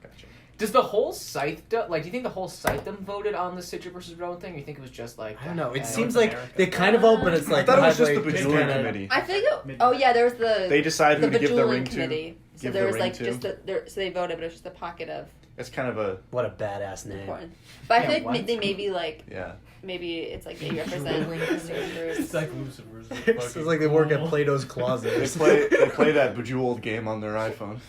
Gotcha. Does the whole scythe do you think the whole Scythedom voted on the Citra versus Rowan thing? Or you think it was just like I don't know. It North seems America. like they kind of vote, but it's like I thought it was just the like, Bejeweled kinda- Committee. I think. Oh yeah, there was the They decided the who to give the Bejeweled ring to. committee. So give there the was ring like to. just so they voted, but it was just a pocket of It's kind of a What a badass name. important. But I Yeah, feel like what? they maybe like yeah. maybe it's like they represent strangers. it's like Lucifer's. It's like they work at Plato's They closet. play that Bejeweled game on their iPhone.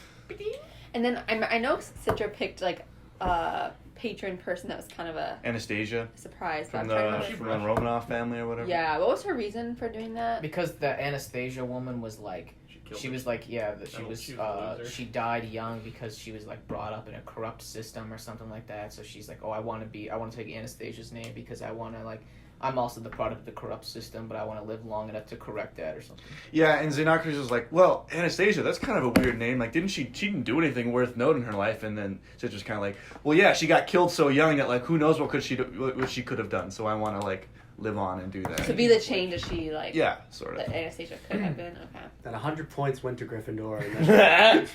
And then I know Citra picked like a patron person that was kind of a Anastasia surprise. But from I'm trying to the remember. Romanov family or whatever. Yeah, what was her reason for doing that? because the Anastasia woman was like she was like she was a loser. she died young because she was like brought up in a corrupt system or something like that. So she's like, oh, I want to take Anastasia's name because I want to like I'm also the product of the corrupt system, but I want to live long enough to correct that or something. Yeah, and Xenocrates was like, well, Anastasia, that's kind of a weird name. Like, she didn't do anything worth noting in her life, and then Citra's kind of like, well, yeah, she got killed so young that, like, who knows what she could have done, so I want to, like, live on and do that. To be the change that she like. Yeah, sort That of. Anastasia could have been. Okay. That 100 points went to Gryffindor. And that's-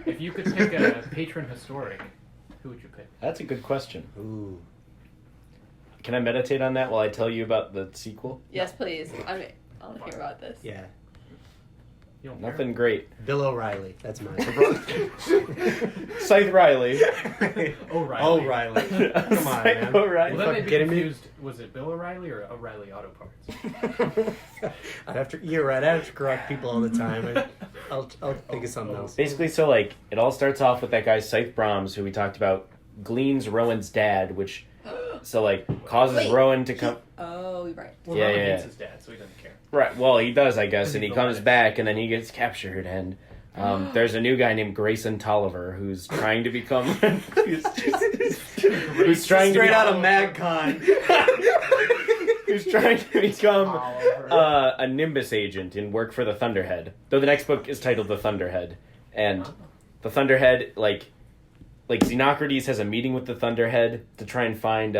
If you could pick a patron historic, who would you pick? That's a good question. Ooh. Can I meditate on that while I tell you about the sequel? Yes, please. I want to hear about this. Yeah. You don't Nothing great. Bill O'Reilly. That's mine. Scythe Riley. O'Reilly. O'Reilly. Come on, Scythe man. O'Reilly. Well, then fucking they'd be kidding me? confused. Was it Bill O'Reilly or O'Reilly Auto Parts? You're right. I have to correct people all the time. And I'll think of something else. Basically, so like it all starts off with that guy Scythe Brahms, who we talked about, gleans Rowan's dad, which so like causes Wait, Rowan to come. Oh, you're right. Well, Yeah, Rowan yeah, hates yeah. his dad, so he doesn't care. Right. Well, he does, I guess, Because and he he's comes alive. back, and then he gets captured, and there's a new guy named Grayson Tolliver who's trying to become. who's trying to Straight be, out of MagCon. who's trying to become Oliver. a Nimbus agent and work for the Thunderhead. Though the next book is titled The Thunderhead, and the Thunderhead, like Xenocrates has a meeting with the Thunderhead to try and find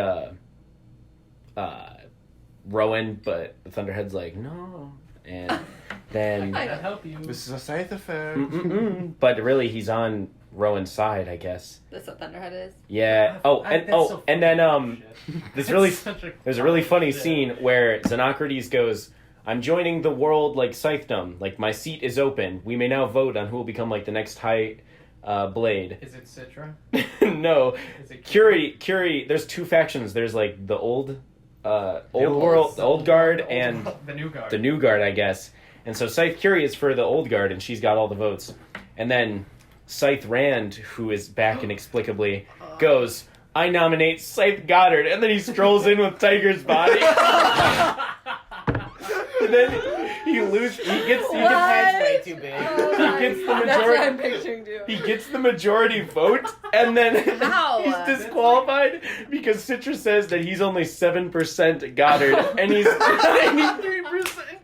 Rowan, but the Thunderhead's like, no, and I then can't help you. This is a Scythe affair. but really he's on Rowan's side, I guess. That's what Thunderhead is. Yeah. And then this really there's a really funny scene where Xenocrates goes, I'm joining the world like Scythedom. Like my seat is open. We may now vote on who will become like the next high blade. Is it Citra? No. Is it Curie, there's two factions. There's like the old world, the old guard, and the new guard? the new guard, I guess. And so Scythe Curie is for the old guard, and she's got all the votes. And then Scythe Rand, who is back inexplicably, goes, I nominate Scythe Goddard, and then he strolls in with Tiger's body. And then he gets His head's way too big. Oh, He gets the that's what I'm majority. picturing too. He gets the majority vote, and then How? he's disqualified because Citra says that he's only 7% Goddard, and he's 93%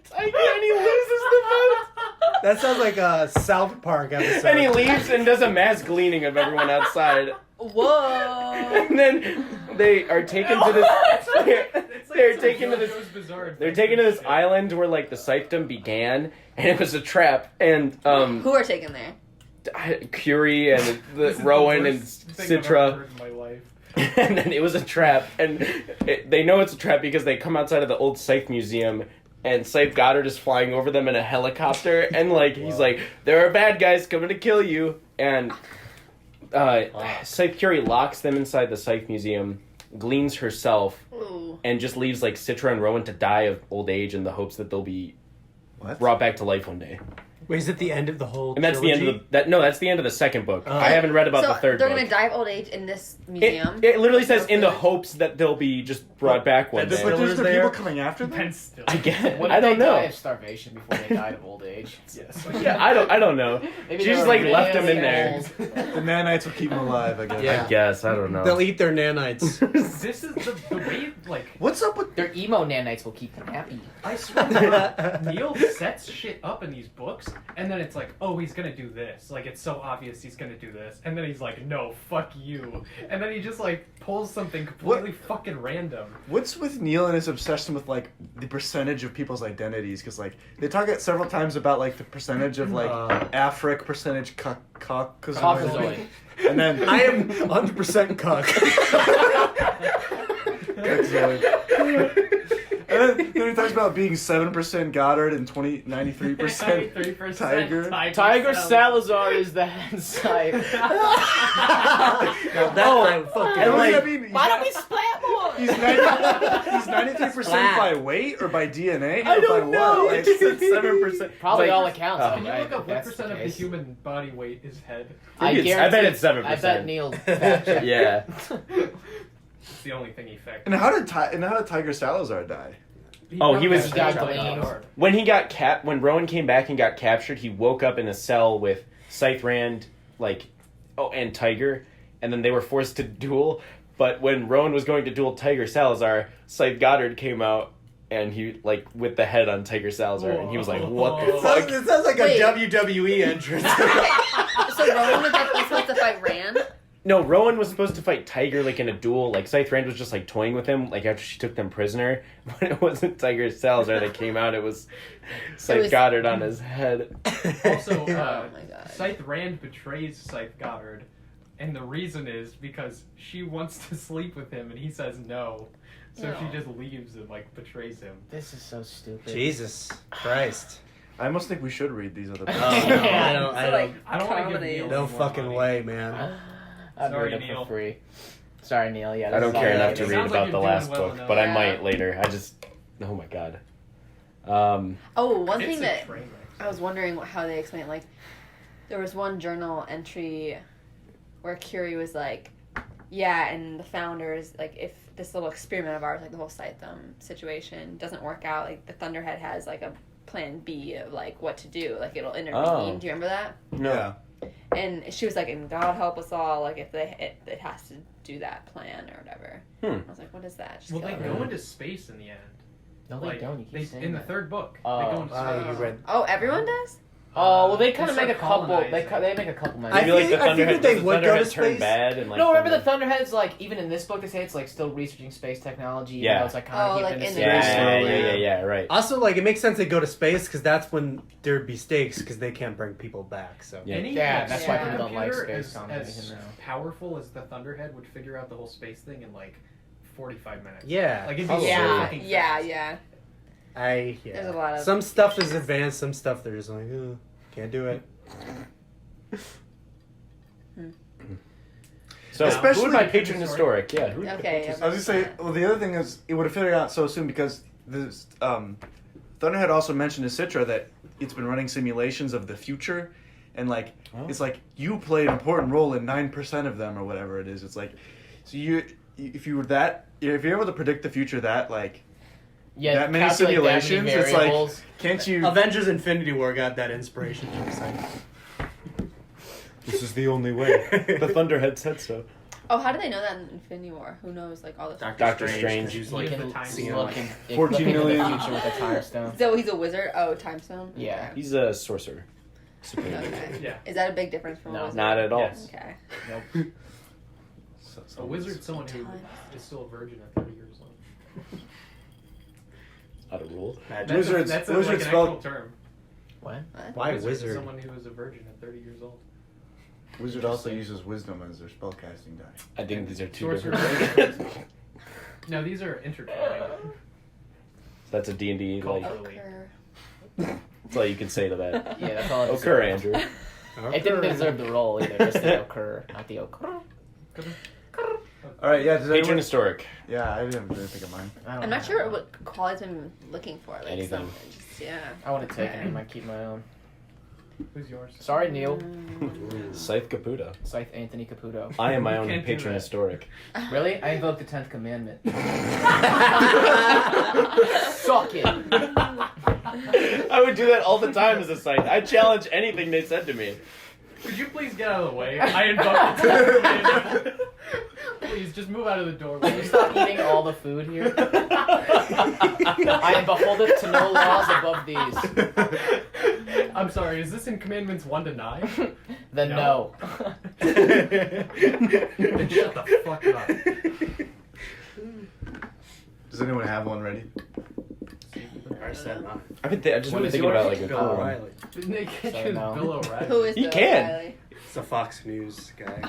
Tiger, and he loses the vote. That sounds like a South Park episode. And he leaves and does a mass gleaning of everyone outside. Whoa. And then they are taken to this. They're taken to this. They're taken to this island where like the Scythedom began, and it was a trap. And Who are taken there? Curie and Rowan and Citra. And then it was a trap, and they know it's a trap because they come outside of the old Scythe Museum, and Scythe Goddard is flying over them in a helicopter, and like he's like, "There are bad guys coming to kill you," and Scythe Curie locks them inside the Scythe Museum, gleans herself, and just leaves like Citra and Rowan to die of old age in the hopes that they'll be brought back to life one day. Wait, is it the end of the whole And that's trilogy? the end of that's the end of the second book. I haven't read about the third they're book. gonna die of old age in this museum. It literally says in the hopes that they'll be just brought back one That day. But there's the there. people coming after them? I guess. What I if don't they die know. of starvation before they died of old age? Yes. Yeah, I don't know. Maybe She they just were like left them really in there. old. The nanites will keep them alive, I guess. Yeah. I guess I don't know. They'll eat their nanites. This is the way, like, What's up with... Their emo nanites will keep them happy. I swear to God, Neil sets shit up in these books, and then it's like, oh, he's gonna do this. Like, it's so obvious he's gonna do this. And then he's like, no, fuck you. And then he just, like, pulls something completely fucking random. What's with Neil and his obsession with, like, the percentage of people's identities? Because, like, they talk it several times about, like, the percentage of, like, Afric, percentage Caucasoid. And then... I am 100% cuck. And then he talks about being 7% Goddard and 93% 93% Tiger. Tiger Salazar is the head side. Now that I fucking And what does like. that mean? Why don't we splat more? He's 93% Splat. by weight or by DNA? I or by don't know. what? It just said 7%. Probably Like, all accounts. oh. Can you right, look up if what that's percent of the case. human body weight is head? I bet it's 7%. I bet Neil fact checked. Yeah. It's the only thing he fact. And how did Tiger Salazar die? Oh, he was- He got gleaned. When when Rowan came back and got captured, he woke up in a cell with Scythe Rand, and Tiger, and then they were forced to duel. But when Rowan was going to duel Tiger Salazar, Scythe Goddard came out, and he, with the head on Tiger Salazar, and he was like, what the fuck? It sounds like Wait. a WWE entrance. So Rowan was supposed to fight Rand? No, Rowan was supposed to fight Tiger, in a duel. Scythe Rand was just, toying with him, after she took them prisoner. But it wasn't Tiger Salazar that came out, it was Scythe Goddard on his head. Also, Oh my God. Scythe Rand betrays Scythe Goddard, and the reason is because she wants to sleep with him, and he says no. So No. she just leaves and betrays him. This is so stupid. Jesus Christ. I almost think we should read these other books. Oh, no, I don't. So, like, I don't want to give comedy. Neil No any more fucking money. way, man. I'd Sorry, read it Neil. for free. Sorry, Neil. Yeah, I don't this is care all enough right. to It read sounds like about the you're last doing well book, enough. but I Yeah. might later. Oh my god. Oh, one It's thing a that train wreck. I was wondering how they explain it. There was one journal entry where Curie was like, yeah, and the founders, if this little experiment of ours, the whole Scythedom situation doesn't work out, the Thunderhead has, a plan B of, what to do. it'll intervene. Oh. Do you remember that? Yeah. And she was like, and God help us all, if it has to do that plan or whatever. I was like, what is that? Just Well, they kill go her. into space in the end. No, they don't. You keep saying in the that. third book. Oh. They go into Oh, space. you read. Oh, everyone does? Oh, well, they kind They of make a start couple. They colonizing. make a couple. I Maybe think- I figured they the would go to Thunderhead turned space. bad and No, remember the Thunderhead's even in this book they say it's still researching space technology. Even Yeah. though it's kind Oh, of like keeping in it the Yeah, secret. Very yeah, slowly. yeah, right. Also, it makes sense they go to space because that's when there'd be stakes because they can't bring people back. So Yeah. Any Yeah, that's why supercomputer people don't like as, space conversation as now. powerful as the Thunderhead would figure out the whole space thing in 45 minutes. yeah, It'd be Probably. so Yeah, fucking yeah, fast. yeah. yeah. There's a lot of- Some stuff is advanced, some stuff they're just can't do it. So, Especially who would my in patron historic. historic? Yeah, who would Okay, patron- I was gonna say, well, the other thing is, it would have figured out so soon because this Thunderhead also mentioned to Citra that it's been running simulations of the future, and it's you play an important role in 9% of them or whatever it is. It's so if you're able to predict the future that Yeah, that many calculate that many simulations, it's variables. can't you? Avengers: Infinity War got that inspiration from Scythe. This is the only way. The Thunderhead said so. Oh, how do they know that in Infinity War? Who knows, like, all the Doctor Strange. 'cause he's You like can look time seeing, stone. look, in, 14 look into the million. future with a time stone. So he's a wizard? Oh, time stone? Yeah. He's a sorcerer. Supreme. Okay. Yeah. Is that a big difference from No. a wizard? Not at all. Yes. Okay. A wizard's someone who Time. is still a virgin at 30 years old. Out of rule. Magic. Wizards- That's wizards like an spell- actual term. What? What? Why Wizard is wizard? someone who is a virgin at 30 years old. Wizard also uses wisdom as their spellcasting die. I think these are two Sorcerer. different things. No, these are intertwined. That's a D&D, like, Ochre. that's all you can say to that. Yeah, that's all it Occur, deserved. Andrew. It didn't deserve the role either, just the occur, not the occur. All right, yeah. Does Patron anyone... historic. Yeah, I didn't really think of mine. I don't I'm know. not sure what qualities I'm looking for. Like Anything. Some, just, yeah. I want to take Okay. it. I might keep my own. Who's yours? Sorry, Neil. Scythe Caputo. Scythe Anthony Caputo. I am my You own can't do patron that. historic. Really? I invoked the 10th commandment. Suck it. I would do that all the time as a Scythe. I challenge anything they said to me. Could you please get out of the way? I invoked the Please, just move out of the doorway. Can you stop eating all the food here? I am beholden to no laws above these. I'm sorry, is this in Commandments 1 to 9? Then no. Then shut the fuck up. Does anyone have one ready? I said mine. I've just Who been is thinking yours? about like a Bill cool one. O'Reilly. Nick Sorry, is no. Bill O'Reilly. Who is He Bill can. O'Reilly? It's the Fox News guy.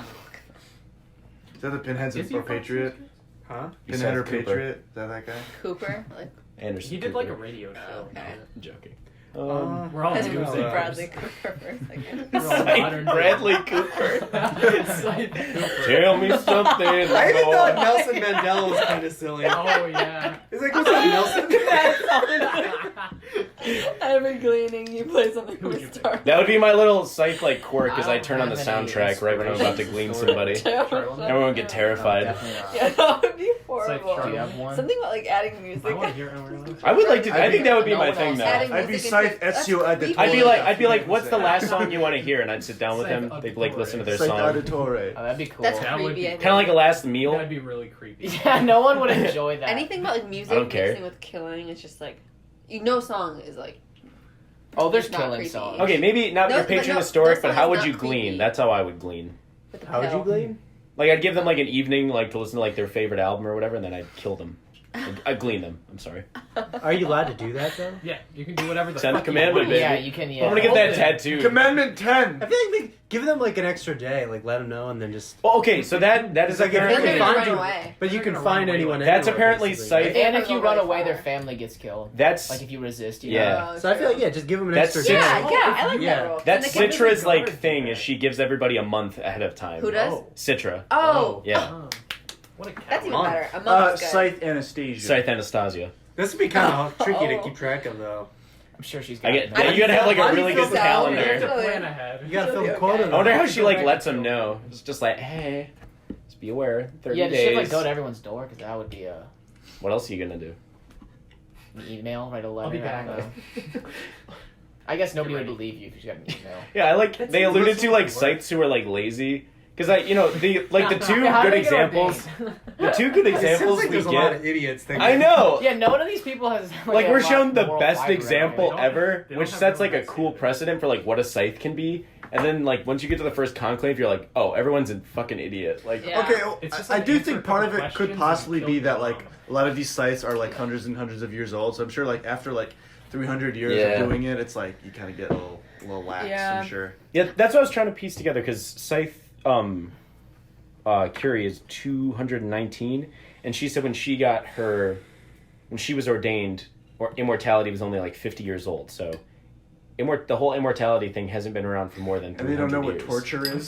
Is that the Pinheads Is he or a Fox Patriot? News Huh? Pinhead or Cooper. Patriot? Is that guy? Cooper? Like, Anderson. He did like a Cooper. radio show. okay. I'm joking. We're all I news didn't know anchors. Bradley Cooper for a second. We're all Scythe modern Bradley day. Cooper. Scythe Cooper. Tell me something. I even boy. thought Nelson Mandela was kind of silly. Oh, yeah. He's like, what's up, Nelson? Every gleaning, you play something Who would with you pick? Star That would be my little Scythe like quirk as I don't turn on the have any soundtrack right when I'm about to glean inspiration. somebody. Everyone would get terrified. Definitely not. Yeah, that would be It's horrible. like Do you have one? Something about like adding music. I want to hear it. I would like to. I I'd think be- that would be no my one thing else. though. Adding I'd be music Scythe into- that's Ezio creepy. Auditore. I'd be like, what's the last song you want to hear? And I'd sit down with him. They'd like listen to their Scythe song. Auditore. Oh, that'd be cool. That's That would creepy. be I think. Kind of like a last meal. That'd be really creepy. Yeah, no one would enjoy that. Anything about like music I don't care. mixing with killing is just like, you know, song is like. Oh, there's It's not killing creepy. songs. Okay, maybe not No, your but patron no, historic, that but song how is would not you glean? creepy. That's how I would glean. With the How would you pill. glean? Like I'd give them like an evening, like to listen to like their favorite album or whatever, and then I'd kill them. I'd glean them. I'm sorry. Are you allowed to do that though? Yeah, you can do whatever the Tenth fuck you commandment, want. baby. Yeah, you can. Yeah. I'm gonna get that Open. tattoo. Commandment I 10. feel like give them like an extra day, like let them know, and then just. Well, okay, so that is It's like if Then apparently they're gonna Find run you- away. But you They're can gonna find run away. anyone. That's anywhere, apparently basically, Scythe- right? And Never if you go run very away, far. their family gets killed. that's Like if you resist, you Yeah. know? Oh, So I feel like true. just give them an That's extra Citra. day. Yeah, yeah, I like Yeah. that rule. that's And they can- Citra's like guards thing do is that. she gives everybody a month ahead of time. Who does? Oh. Citra. Oh, Yeah. Oh. What a that's even Month. better. A month is good. Scythe Anastasia. Scythe Anastasia. This would be kind of tricky to Oh. keep track of though. I'm sure she's I got get. it. I You gotta have like How a do you really feel good about You have calendar. to plan ahead. You gotta She'll fill be the okay. quota. I wonder how though. she like lets them know. It's just like, hey, just be aware. 30 Yeah, days. she should like go to everyone's door because that would be a What else are you gonna do? an email, write a letter. I'll be I back. don't know. I guess nobody would Ready. believe you if you got an email. Yeah, I like. That's They the alluded worst to way like to work. sites who are like lazy. Because the like the two Yeah, how good do they get examples. ordained? The two good It seems examples like we there's a lot get. of idiots. Thinking, I know. Yeah, no one of these people has Like a we're lot shown the moral best fiber example around it. They don't- ever, they don't which have sets real like a rights cool either. precedent for like what a scythe can be. And then like once you get to the first conclave, you're like, oh, everyone's a fucking idiot. Like Yeah. Okay, well, It's just I like do answer think a part couple of it could questions possibly and be kill that the like bomb. a lot of these sites are like hundreds and hundreds of years old. So I'm sure like after like 300 years Yeah. of doing it, it's like you kind of get a little lax. Yeah. I'm sure. yeah, that's what I was trying to piece together because scythe Curie is 219, and she said when she was ordained, or immortality was only like 50 years old. So the whole immortality thing hasn't been around for more than 300 And they don't know what years. torture is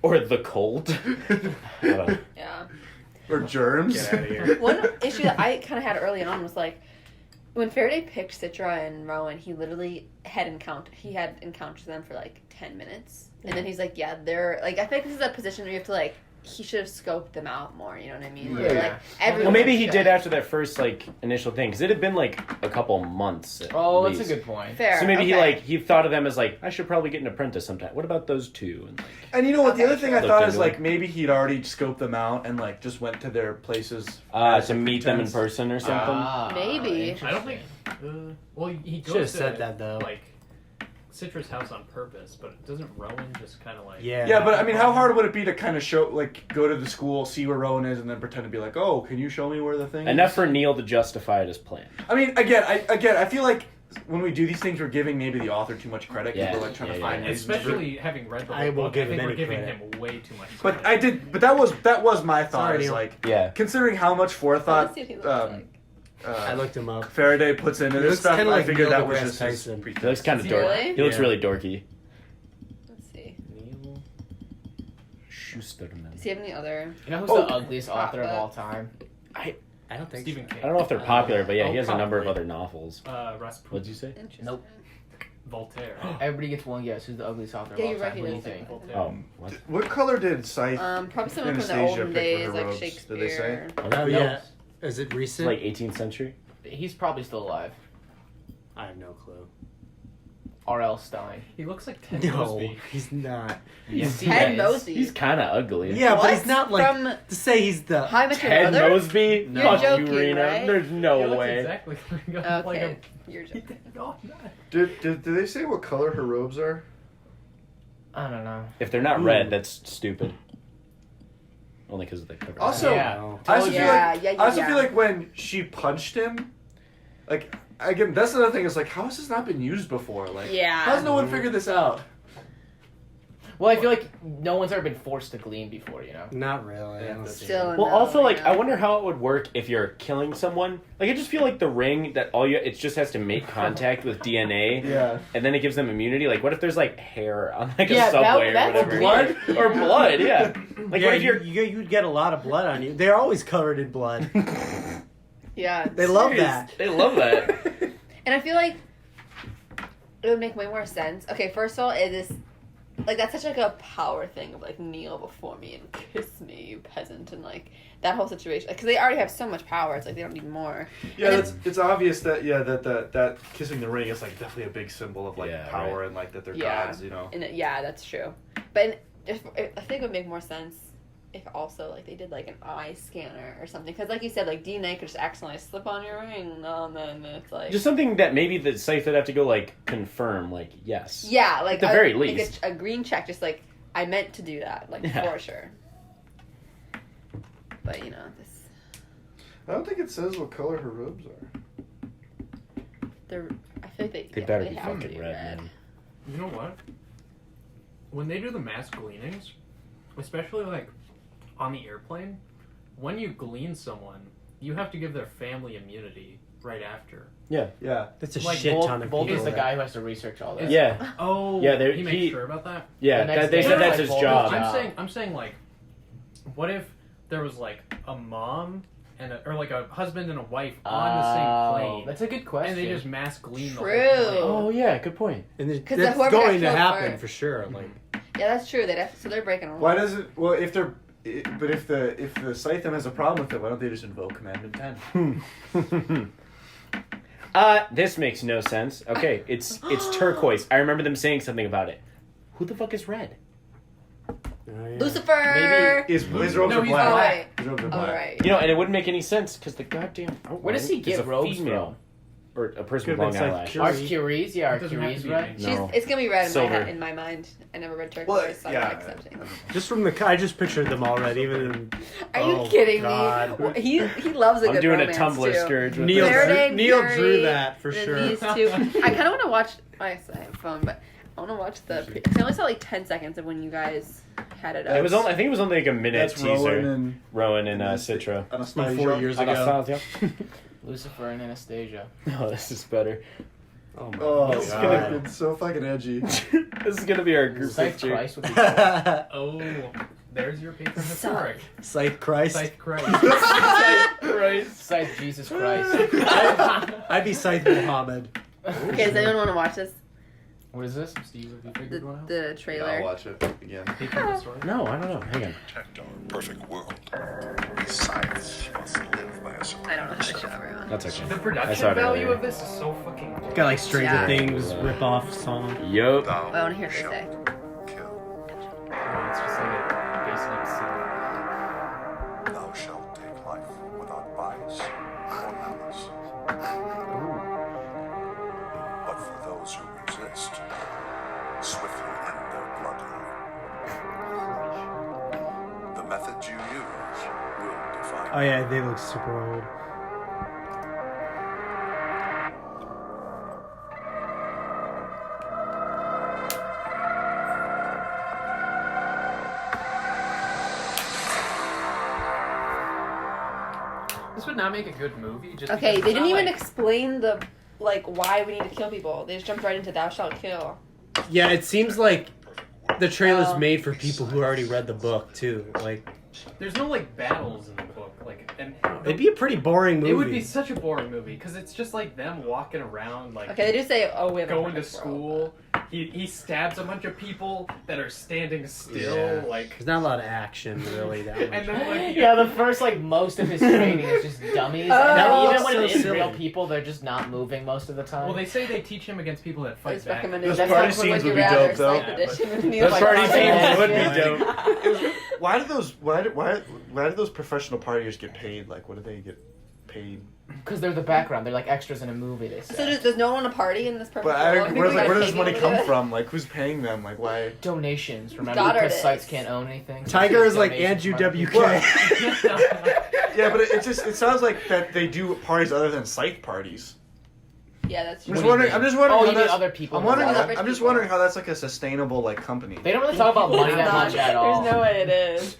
Or the cold. I don't know. Yeah. or germs. Get out of here. One issue that I kind of had early on was like when Faraday picked Citra and Rowan, he literally had encounters with them for like 10 minutes, and then he's like, "Yeah, they're like." I think this is a position where you have to like he should have scoped them out more. You know what I mean? Yeah. Like everyone Well, maybe he should. did after that first like initial thing because it had been like a couple months. At Oh, least. that's a good point. Fair. So maybe okay. he thought of them as like I should probably get an apprentice sometime. What about those two? And like, And you know what? The Okay, other thing I sure. thought Looked is into like it. maybe he'd already scoped them out and like just went to their places as to a meet them in pretense. person or something. Maybe. I don't think. Well, he Should goes have to said that, though. like Citra's house on purpose, but doesn't Rowan just kind of like? Yeah. Yeah, but I mean, how hard would it be to kind of show, like, go to the school, see where Rowan is, and then pretend to be like, oh, can you show me where the thing Enough is? for Neil to justify it as planned. I mean, I feel like when we do these things, we're giving maybe the author too much credit. 'Cause Yeah, we're like trying to yeah, find yeah. reasons for- Especially having read the I whole will book, give I think him we're any giving credit. him way too much. But credit. that was my thought. Sorry, Is Neil. like Yeah. considering how much forethought Let's see what he looks like. I looked him up. Faraday puts into He this looks stuff. kinda I like figured Neil that was deGrasse just his Tyson. He looks kind of Is he dorky. really? He looks Yeah. really dorky. Let's see. Neil Schusterman. Does he have any other? You know who's Oh. the ugliest author of all time? I don't think Stephen so. King. I don't know if they're popular, but yeah, Oh, he has a number of probably. other novels. Rasputin. What'd you say? Interesting. Nope. Voltaire. Everybody gets one guess. Who's the ugliest author of Yeah, all you're right, time? he What do you does. think? Voltaire. Oh, what? What color did Scythe? Probably someone from the Anastasia olden picked for days, her like robes, Shakespeare. did they say? Oh yeah. Is it recent? Like 18th century? He's probably still alive. I have no clue. R.L. Stein. He looks like Ted No, Mosby. he's not. Yes, he Ted is. Mosby. He's kind of ugly. Yeah, but What? he's not like From to say he's the. How I Met Your Ted Mother? Mosby? You're Fuck joking, you, Rena. right? There's He no looks way. exactly like Okay, a. you're joking. No, Did they say what color her robes are? I don't know. If they're not Ooh. red, that's stupid. Only because of the cover. Also, Yeah. No. I also, Yeah, feel, like, yeah, I also yeah. feel like when she punched him, like, again, that's another thing. Is like, how has this not been used before? Like, Yeah. how's no one figured this out? Well, I feel like no one's ever been forced to glean before, you know? Not really. Yeah, I don't that's see Still it. Well, no, also, like, yeah. I wonder how it would work if you're killing someone. Like, I just feel like the ring that it just has to make contact with DNA, Yeah. and then it gives them immunity. Like, what if there's like hair on like Yeah, a subway that's or whatever? blood? or blood? Yeah. Like, yeah, what if you're? you'd get a lot of blood on you. They're always covered in blood. Yeah. They love that. They love that. And I feel like it would make way more sense. Okay, first of all, it is like that's such like a power thing of like kneel before me and kiss me, you peasant, and like that whole situation. Because they already have so much power, it's like they don't need more. Yeah, And it's obvious that that kissing the ring is like definitely a big symbol of like Yeah, power right. and like that they're Yeah. gods, you know. And yeah, that's true. But I think it would make more sense if also like they did like an eye scanner or something. Because like you said, like DNA could just accidentally slip on your ring, and then it's like Just something that maybe the Scythe would have to go like confirm, like yes. yeah, like At the very like least. a green check, just like I meant to do that, like Yeah. for sure. But you know this. I don't think it says what color her robes are. I feel like They yeah, better they be have to fucking be red, man. You know what? When they do the mass gleanings, especially like on the airplane, when you glean someone, you have to give their family immunity right after. Yeah. That's a Like, shit Bolt, ton of Bolt people. is the that- guy who has to research all this. Yeah, Oh, Yeah, he makes sure about that. yeah. The next They day, said that's like, his Bolt job. is I'm saying like, what if there was like a mom and or like a husband and a wife on the same plane, That's a good question. and they just mass glean the True. whole Oh yeah, good point. And Because that's whoever got going to killed happen first. for sure. Like, Yeah, that's true. So they're breaking a law. Why does it? Well, if they're, but if the Scythe has a problem with it, why don't they just invoke Commandment 10? This makes no sense. Okay, it's turquoise. I remember them saying something about it. Who the fuck is red? oh, yeah. Lucifer. His robes No, are he's black. Oh right. His robes are Oh black. right. You know, and it wouldn't make any sense because the goddamn Where does he outline get is a robes female. Or a person Could've with been long like eyelashes. Our Curie. Curies, yeah, our It doesn't have Curies, to be right? No. It's gonna be red Silver. in my mind. I never read turquoise, Well, so I'm yeah. not accepting. Just from I just pictured them all red. Even in, Are you Oh, kidding God. me? Well, he loves a I'm good doing a romance, Tumblr too. scourge with Neil this. Faraday, Neil Fury, drew that for and sure. These two. I kind of want to watch. I have a phone, but I want to watch the. I only saw like 10 seconds of when you guys had it up. It was only, I think it was only like a minute That's teaser. Rowan and Rowan and Citra. Anastasia. 4 years ago. Anastasia. Lucifer and Anastasia. No, this is better. Oh my Oh, god. it's gonna be so fucking edgy. This is gonna be our group Scythe picture. Christ would be cool. Oh, there's your patron historic. Scythe Christ. Scythe Christ. Christ. Scythe Jesus Christ. I'd be Scythe Muhammad. Okay, does anyone want to watch this? What is this? Steve, have you figured one out? The Yeah, I'll trailer. watch it again. Think of the story. No, I don't know. Hang on. Protect our perfect world. Science must live by a I don't know how to show everyone. That's okay. The I production saw it value earlier. of this is so fucking good. Got like Stranger Yeah. Things rip-off song. Yup. Thou I want to hear what they shalt say. kill. It's just like a basic scene. Thou shalt take life without bias or malice. But for those who resist, swiftly end their bloodline. The methods you use will define. Oh yeah, they look super old. This would not make a good movie. Just Okay, because they it's didn't not even like, explain the why we need to kill people. They just jumped right into thou shalt kill. Yeah, it seems like the trailer's Oh. made for people who already read the book too. Like, there's no like battles in the book. Like, and it'd be a pretty boring movie. it would be such a boring movie because it's just like them walking around, like Okay, they do say, "Oh, we have a going to perfect world." school. He stabs a bunch of people that are standing still. Yeah. Like, There's not a lot of action really. That much. and then like Yeah, the first most of his training is just dummies. Oh, and then even that's when so it is silly. real people, they're just not moving most of the time. well, they say they teach him against people that I fight just back. recommended Those that's party like scenes Would You would be Rather dope, though. Psych edition with Neil Those like, party on scenes it. would be Yeah. dope. Why do those professional partiers get paid? Like, what do they get paid? Because they're the background. They're like extras in a movie, they say. So does no one want to party in this perfect But world? where People does gotta money pay come people to do it? from? Like, who's paying them? Like, why? Donations, remember? Goddard Because sites is. can't own anything. so Tiger it's is like donations Andrew from other people. WK. Yeah, but it sounds like that they do parties other than Scythe parties. Yeah, that's I'm true. just wondering. I'm just wondering. Oh, how you mean that's- other people? I'm wondering. Other I'm just people. wondering how that's like a sustainable like company. They don't really talk about money that It's not- much at all. There's no way it is.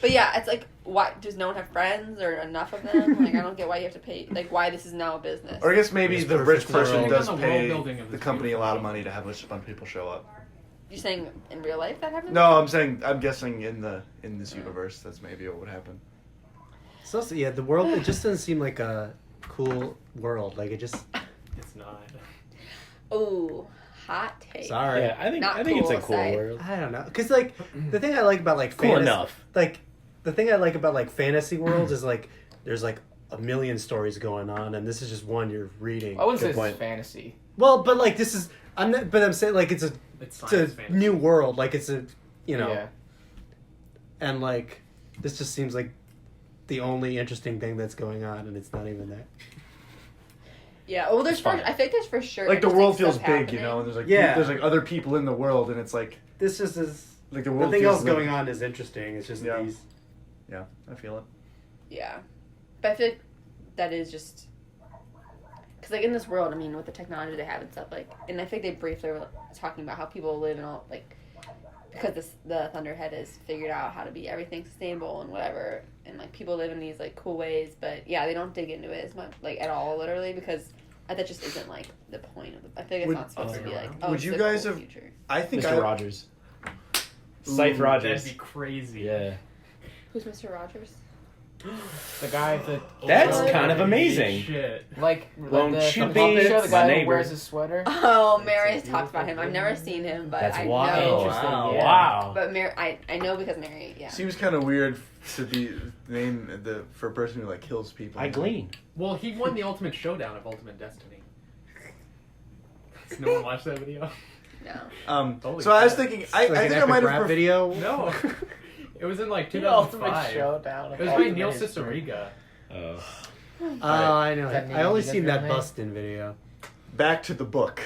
But yeah, it's like, why does no one have friends or enough of them? Like, I don't get why you have to pay. Like, why this is now a business. Or I guess maybe It's the rich perfect person world. does On the pay world building of the this company a lot of beautiful money to have a bunch of people show up. You're saying in real life that happens? No, I'm guessing in this universe that's maybe what would happen. So yeah, the world it just doesn't seem like a cool world. Like it just. It's not. Ooh, hot take. Sorry. Yeah, I think Not it's a cool, cool Scythe. world. I don't know, cause like the thing I like about like Cool fantasy, enough. like the thing I like about like fantasy worlds is like there's like a million stories going on, and this is just one you're reading. I wouldn't say Good this point. is fantasy. Well, but like this is I'm saying like it's It's it's science a fantasy. new world, like it's a Yeah. and like this just seems like the only interesting thing that's going on, and it's not even that. Yeah, well, there's It's fine. I think there's for sure. Like the interesting world feels stuff big, happening. you know, and there's like Yeah. there's like other people in the world, and it's like This just is like the world. nothing feels else going on is interesting. It's just Yeah. these. Yeah, I feel it. Yeah, but I feel like that is just because like in this world, I mean, with the technology they have and stuff, like, and I think they briefly were talking about how people live in all like because the Thunderhead has figured out how to be everything sustainable and whatever, and like people live in these like cool ways, but yeah, they don't dig into it as much like at all, literally, because that just isn't like the point of the. I think it's Would- not supposed to be like. Oh, would it's you the guys cool have- future. I think Mr. Rogers. Scythe Ooh, Rogers. That'd be crazy. Yeah. Who's Mr. Rogers? The guy that That's What? kind of amazing. Shit. Won't the you from be Puppet Show, the my guy who neighbor? wears his sweater. Oh, It's Mary a has talked about him. beautiful I've never thing. seen him, but That's I wild. know. Interesting, Wow. yeah. Wow. But Mary, I know because Mary, yeah. Seems kind of weird to be named for a person who like kills people. I glean. Well, he won the Ultimate Showdown of Ultimate Destiny. Has no one watched that video? No. Holy So I was crap. thinking, It's I like an think I epic might have. rap video. No. It was in like The ultimate 2005. showdown. It was by Neil Cicierega. Oh. Oh, I know. Is that I only Neil seen that Diaz Bustin' video. Back to the book.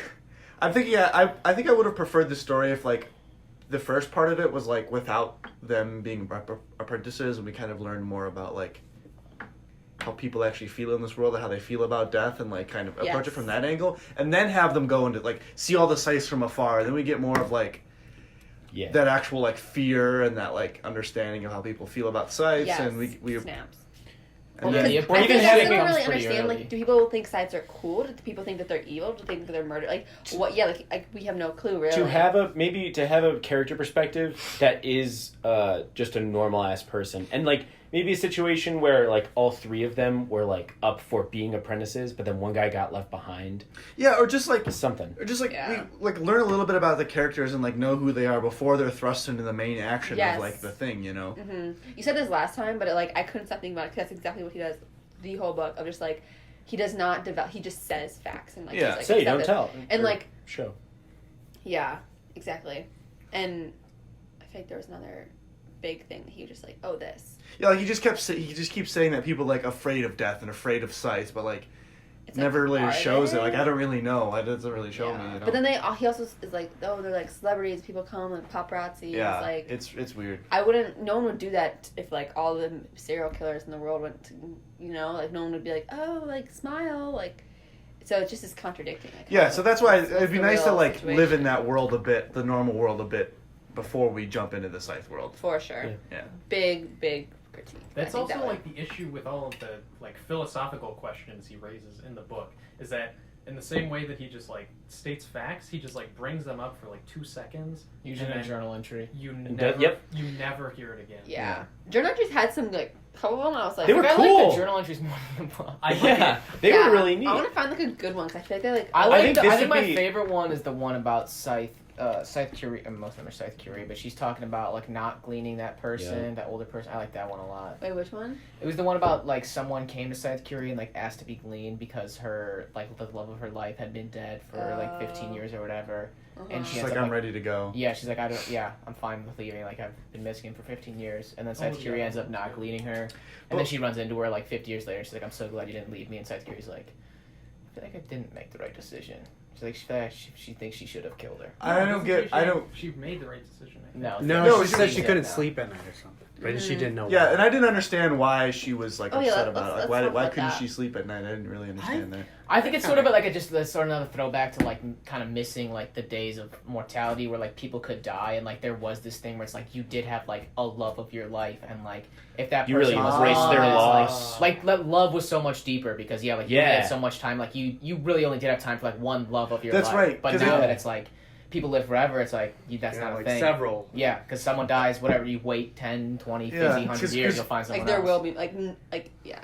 I'm thinking. I think I would have preferred the story if like the first part of it was like without them being apprentices, and we kind of learned more about like how people actually feel in this world and how they feel about death, and like kind of approach it Yes. from that angle, and then have them go into like see all the sights from afar, and then we get more of like Yeah. that actual like fear and that like understanding of how people feel about sights, Yes. and we Snaps. and Yeah, then, the I approach think even I having still don't comes really pretty understand. early. Like, do people think sites are cool? Do people think that they're evil? Do they think that they're murder? Like, what? Yeah, like we have no clue really. To have a character perspective that is just a normal ass person, and like maybe a situation where like all three of them were like up for being apprentices, but then one guy got left behind. Yeah, or just like Something. Or just like Yeah. we like learn a little bit about the characters and like know who they are before they're thrust into the main action Yes. of like the thing, you know. Hmm. You said this last time, but like I couldn't stop thinking about it because that's exactly what he does. The whole book of just like he does not develop. He just says facts and like Yeah. he's like, Say, accept don't it. tell. And Or like show. yeah, exactly. And I think there was another big thing that he was just like, oh, this. Yeah, like he just keeps saying that people like afraid of death and afraid of Scythe, but like It's never like, really are shows they? it. Like I don't really know. It doesn't really show me. You know? But then he also is like, oh, they're like celebrities. People come like paparazzi. yeah, It's like it's weird. I wouldn't. No one would do that if like all the serial killers in the world went to, you know, like no one would be like, oh, like smile, like. So it just is contradicting. Like, Yeah, so that's why what's it'd be the nice to real like situation? live in that world a bit, the normal world a bit, before we jump into the Scythe world. For sure. Yeah. Yeah. Big critique. That's I think also that like the issue with all of the like philosophical questions he raises in the book is that in the same way that he just like states facts, he just like brings them up for like 2 seconds. Usually in and a then journal entry. You And never, yep. you never hear it again. Yeah. Journal entries had some like couple of them. I was like, They were I cool. like the journal entries more than the book. I like Yeah, it. they yeah, were really neat. I want to find like a good one because I feel like they like. I like. think I this think would my be- favorite one is the one about Scythe. Scythe Curie. Most of them are Scythe Curie, but she's talking about like not gleaning that person, that older person. I like that one a lot. Wait, which one? It was the one about like someone came to Scythe Curie and like asked to be gleaned because her like the love of her life had been dead for like 15 years or whatever. And she She's ends like, up, I'm ready to go. Yeah, she's like, I'm fine with leaving. Like, I've been missing for 15 years. And then Scythe yeah. Curie ends up not gleaning her. And then she runs into her, like, 50 years later. She's like, I'm so glad you didn't leave me. And Scythe Curie's like, I feel like I didn't make the right decision. She's like, she thinks she should have killed her. I don't get. I don't. She made the right decision. I think. No. No, No, she she said was she dead couldn't now. sleep at night or something. But she didn't know Yeah, why. and I didn't understand why she was like Oh, yeah, upset let's- about it. let's Like, talk why about couldn't that. she sleep at night? I didn't really understand that. I think it's sort of like a just sort of another throwback to like kind of missing like the days of mortality where like people could die and like there was this thing where it's like you did have like a love of your life and like if that You person really was embraced gone, their it's, loss. like love was so much deeper because like you Yeah. had so much time like you really only did have time for like one love of your That's life. right, But 'cause now it- that it's like people live forever, it's like that's Yeah, not like a thing. several. Yeah, because someone dies, whatever, you wait 10, 20, 50, Yeah, 100 'cause- years, you'll find someone Like there else. will be like yeah.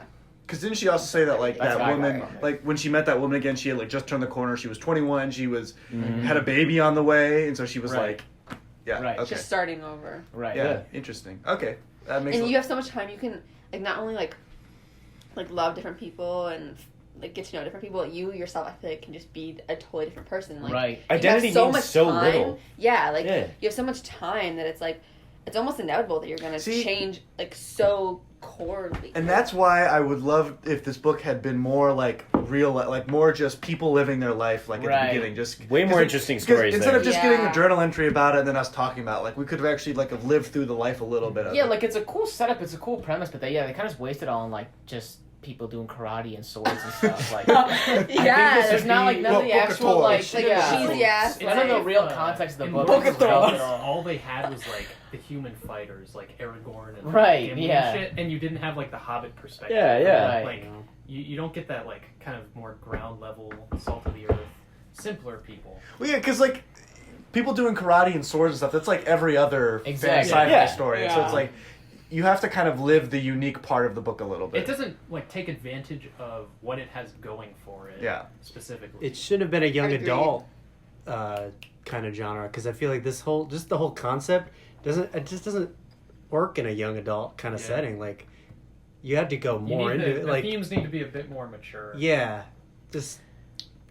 Because didn't she also say that like That's that what I woman, got. like when she met that woman again, she had like just turned the corner. She was 21. She was Mhm. had a baby on the way, and so she was Right. like, yeah, Right. okay, Just starting over. Right. yeah, Yeah. interesting. Okay, that makes. And you have so much time. You can like not only like love different people and like get to know different people. You yourself, I feel like, can just be a totally different person. Like Right. you have Identity so means much so time. little. Yeah, like Yeah. you have so much time that it's like it's almost inevitable that you're gonna See- change like so corely. And that's why I would love if this book had been more like real, like more just people living their life, like at Right. the beginning. Just Way more 'cause interesting because stories instead there. of just Yeah. getting a journal entry about it and then us talking about it, like we could have actually like have lived through the life a little bit. Of Yeah, it. like it's a cool setup, it's a cool premise, but they kind of just wasted it on like just people doing karate and swords and stuff. Like, yeah, there's not like none of the Book of actual Toys. like, like yeah. cheesy ass. None of the like- real context of the in book. Book is of Thrones, developed. all they had was like the human fighters, like Aragorn and Right, Gimli yeah. and shit, and you didn't have like the Hobbit perspective. Yeah, yeah. Right. Like you don't get that like kind of more ground level, salt of the earth, simpler people. Well, yeah, because like people doing karate and swords and stuff, that's like every other Exactly. sci-fi Yeah. story. And so it's like you have to kind of live the unique part of the book a little bit. It doesn't like take advantage of what it has going for it. Yeah. Specifically. It should have been a young Agreed. adult kind of genre because I feel like the whole concept doesn't work in a young adult kind of Yeah. setting. Like you had to go You more need into the, it. the Like themes need to be a bit more mature. yeah, just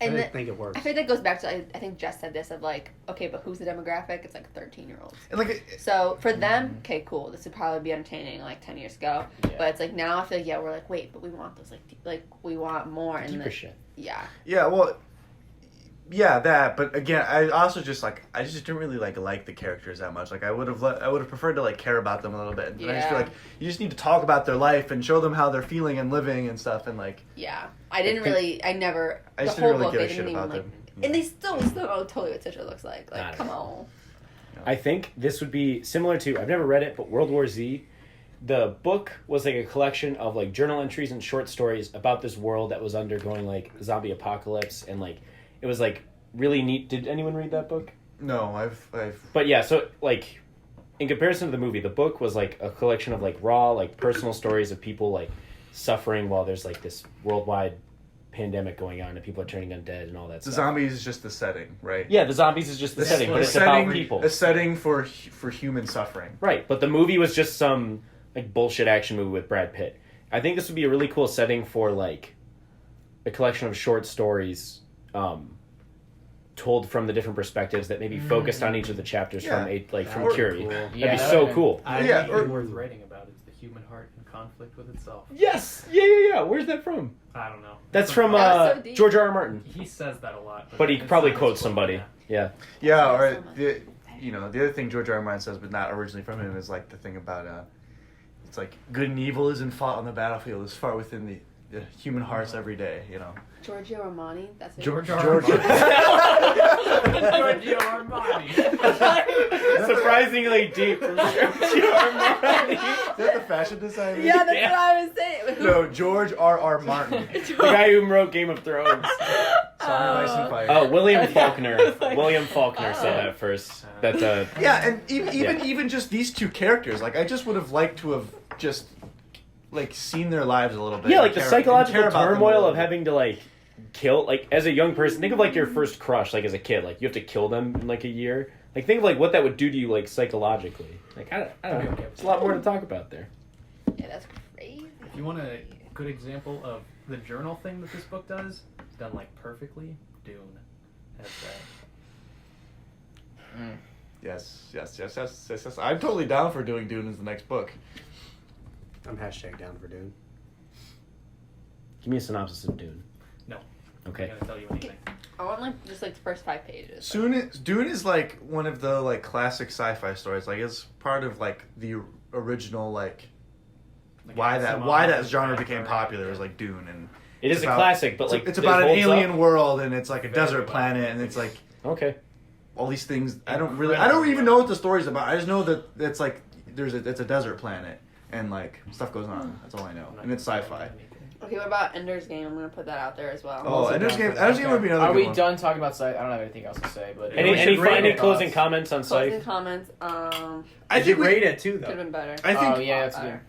I And didn't the- think it works. I think that goes back to I think Jess said this of like okay, but who's the demographic? It's like 13-year-olds. and like So for them, okay, cool. This would probably be entertaining like 10 years ago. Yeah. But it's like now I feel like we're like wait, but we want those like we want more and Deeper like, shit. yeah. yeah, well, yeah, that. But again, I also just I just didn't really like the characters that much. Like I would have preferred to like care about them a little bit. And I just feel Yeah. like you just need to talk about their life and show them how they're feeling and living and stuff. And like Yeah, I didn't really. I never. I just the didn't whole really book, give a they shit didn't even about like. them. And they still know totally what Citra looks like. Like, Not come on. I think this would be similar to, I've never read it, but World War Z. The book was like a collection of like journal entries and short stories about this world that was undergoing like zombie apocalypse, and like it was like really neat. Did anyone read that book? No, I've But yeah, so like in comparison to the movie, the book was like a collection of like raw, like personal stories of people like suffering while there's like this worldwide pandemic going on and people are turning undead and all that The stuff. zombies is just the setting, right? Yeah, the zombies is just the setting, but a it's setting, about people. A setting for human suffering. Right, but the movie was just some like bullshit action movie with Brad Pitt. I think this would be a really cool setting for like a collection of short stories told from the different perspectives that maybe focused on each of the chapters from Or- Curie. cool. That'd Yeah, be that so would've been- cool. I Yeah, think or- worth writing about is the human heart in conflict with itself. Yes! Yeah. Where's that from? I don't know. That's from That was so deep. George R. R. Martin. He says that a lot. But he it's probably not quotes his quote, somebody. yeah. Yeah. Yeah, or So much. the other thing George R. R. Martin says, but not originally from him, is like the thing about it's like good and evil isn't fought on the battlefield; it's fought within the human hearts every day. You know. Giorgio Armani. That's it. George R. George- R. Giorgio Armani. Surprisingly deep from George R. R. Martin. Is that the fashion designer? Yeah, that's Yeah. what I was saying. No, George R. R. Martin. The guy who wrote Game of Thrones. Sorry, Nice and Fire. Oh, William Faulkner. Like- William Faulkner said Oh. that first. That Yeah, and even Yeah. even just these two characters, like I just would have liked to have just like seen their lives a little bit. yeah, and like the care psychological about them a turmoil little of bit. having to like kill, like as a young person. Think of like your first crush, like as a kid. Like you have to kill them in like a year. Like think of like what that would do to you, like psychologically. Like I don't know. It's a lot more to talk about there. Yeah, that's crazy. If you want a good example of the journal thing that this book does, done like perfectly, Dune. That's that. Yes. I'm totally down for doing Dune as the next book. I'm hashtag down for Dune. Give me a synopsis of Dune. No. Okay. I'm not gonna tell you anything. I want like just like the first 5 pages. Dune is like one of the like classic sci-fi stories. Like it's part of like the original like why that genre became popular is like Dune, and It is it's a about- classic, but like it's it about an holds alien up. world, and it's like a Very desert well. planet, and it's like Okay. all these things. I don't even know what the story's about. I just know that it's like it's a desert planet, and like stuff goes on. That's all I know, and it's sci-fi. Okay, what about Ender's Game? I'm gonna put that out there as well. Oh, also Ender's down Game. for Ender's that. Game would be another Are good we one. done talking about Scythe? I don't have anything else to say, but Any- Any should rate any it. closing comments on Closing Scythe? comments. I I think rate it too, Could have though. been better. I think. Oh yeah, that's good. Better.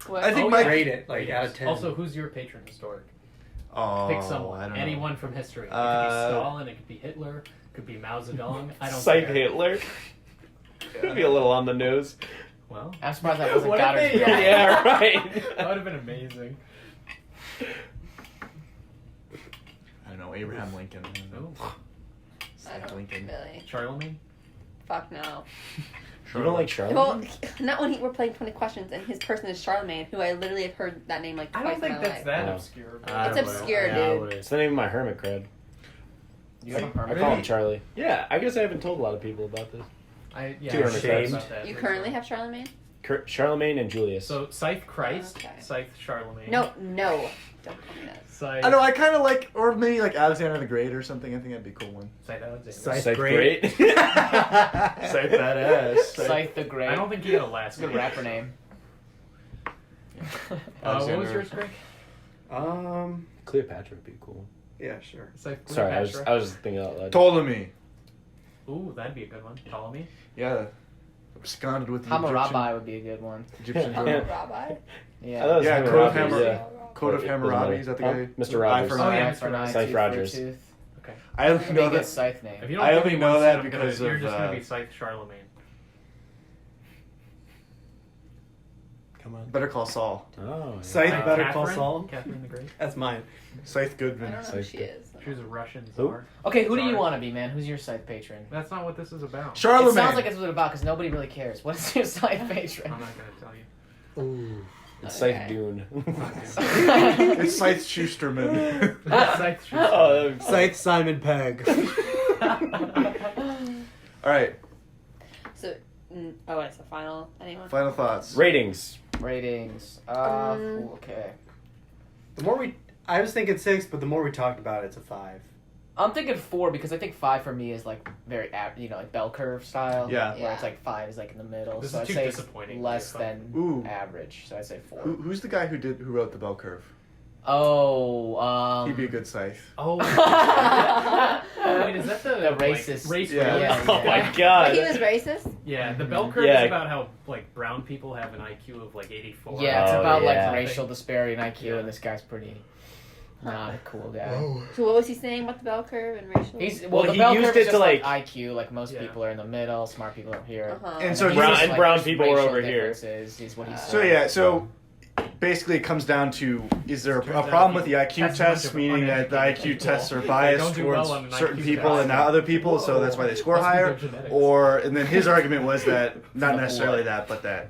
What? I think Oh, my yeah. Rate it like out of 10. Also, who's your patron historic? Oh, Pick I someone. don't know. Anyone from history. It could be Stalin. It could be Hitler. It could be Mao Zedong. I don't Scythe care. Hitler. Could be a little on the nose. Well, I'm surprised that wasn't What if Goddard's they- Girl. Yeah, right. that would have been amazing. I don't know. Abraham Lincoln. Oh, I don't Lincoln. really. Charlemagne. Fuck no. You don't like Charlotte? Well, not when we're playing 20 questions and his person is Charlemagne, who I literally have heard that name like I twice don't think in my that's life. that No. obscure. It's I would've- obscure, yeah, I dude. would've- It's the name of my hermit cred. You have a I hermit call him crab? Charlie. Yeah, I guess I haven't told a lot of people about this. Yeah, Two I hermit heard crabs. about that. You currently have Charlemagne? Charlemagne and Julius. So Scythe Christ, Okay. Scythe Charlemagne. No. Don't call me that. Scythe. I know. I kind of like, or maybe like Alexander the Great or something. I think that'd be a cool one. Scythe Alexander. Scythe Scythe Great. Great. Scythe badass. Scythe the Great. I don't think he had a last It's a good name. rapper name. What was Alexander. yours, Greg? Cleopatra would be cool. Yeah, sure. Scythe Sorry, Cleopatra. I was just thinking out loud. Ptolemy. Ooh, that'd be a good one. Ptolemy. Yeah. Absconded with the Hammurabi would be a good one. Egyptian Yeah. Egyptian Rabbi? I thought it was Yeah, Hammurabi, Code of Hammurabi. yeah. Code of Hammurabi. Is that the Huh? guy? Mr. Eye Rogers. for Oh, an eye. yeah. For an eye, Scythe tooth for a Rogers. tooth. Okay. I only That'd be a know good that. Scythe name. If you don't I give only me know one that cent, I'm because you're of, just gonna be Scythe Charlemagne. Come on. Better Call Saul. Oh, yeah. Scythe Better Call Catherine? Saul. Catherine the Great. That's mine. Scythe I Goodman. don't know who she is. She was a Russian Who? czar. Okay, who do you Sorry. want to be, man? Who's your Scythe patron? That's not what this is about. It Charlemagne. sounds like it's what it's about because nobody really cares. What is your Scythe patron? I'm not gonna tell you. Ooh. It's Okay. Scythe Dune. It's Scythe Schusterman. Scythe Schuster. Oh, that would be Scythe Simon Pegg. All right. So, it's the final. Anyone? Final thoughts. Ratings. Ratings. Okay. The more I was thinking 6, but the more we talked about it, it's a 5. I'm thinking 4 because I think 5 for me is like very, like bell curve style. Yeah. Where Yeah. it's like 5 is like in the middle. This so is I'd too say it's disappointing to less be than Ooh. average. So I'd say 4. Who's the guy who wrote the bell curve? Oh, He'd be a good Scythe. Oh. Wait, is that the The racist. Race Yeah. related? Oh my He god. was racist? Yeah, the bell curve Yeah. is about how like brown people have an IQ of like 84. Yeah, it's Oh, about yeah. like racial disparity in IQ, Yeah. and this guy's pretty not a cool guy. So what was he saying about the bell curve and racial? Well, the he bell used curve it is to, just like like- IQ. Like most Yeah. people are in the middle, smart people are here. Uh-huh. And so then he he's was- just, and brown there's people are racial over here. differences, is what he's So saying. yeah, so basically it comes down to, is there a Turns out problem if with the you IQ test a bunch tests, of meaning that the uneducated IQ people, tests are they biased don't do towards well on an certain IQ people test. and not other people, so that's why they score Must be higher? their genetics. Or, and then his argument was that, not Not necessarily what? that, but that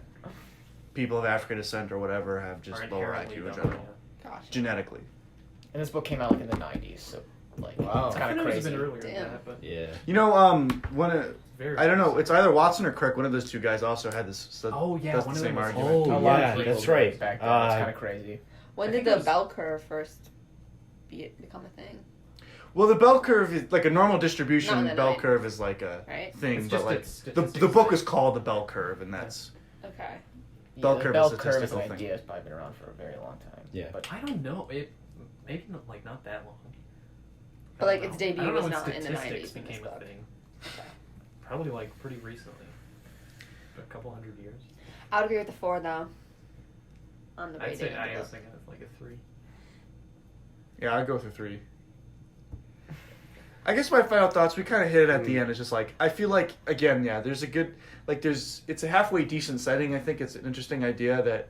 people of African descent or whatever have just Are lower inherently IQ in dumb, general, Gosh. genetically. And this book came out like in the 90s, so like Wow. it's I kind thought of it was crazy. been earlier Damn. than that, but Yeah. You know, one of, very. I don't know, it's either Watson or Crick, one of those two guys also had this, Oh yeah, that's one the of same them was- argument. Oh, A lot yeah, of people that's did right. Back then, it's kind of crazy. When I did think it the was- bell curve first become a thing? Well, the bell curve is like a normal distribution. Not in the bell night. curve is like a Right? thing, It's but just like its the statistics book thing. is called the bell curve, and that's Okay. Bell the curve bell is a curve as an statistical thing. idea has probably been around for a very long time. Yeah. But I don't know. It maybe not, like not that long. But, like, its I debut don't know was when not in the statistics 90s in this became a book. thing. Probably like pretty recently, a couple hundred years. I would agree with the 4 though. On the I'd rating. say of I the was book. thinking of like a 3. yeah. I'd go through 3. I guess my final thoughts, we kind of hit it at the end. It's just like I feel like again, yeah. There's a good it's a halfway decent setting. I think it's an interesting idea that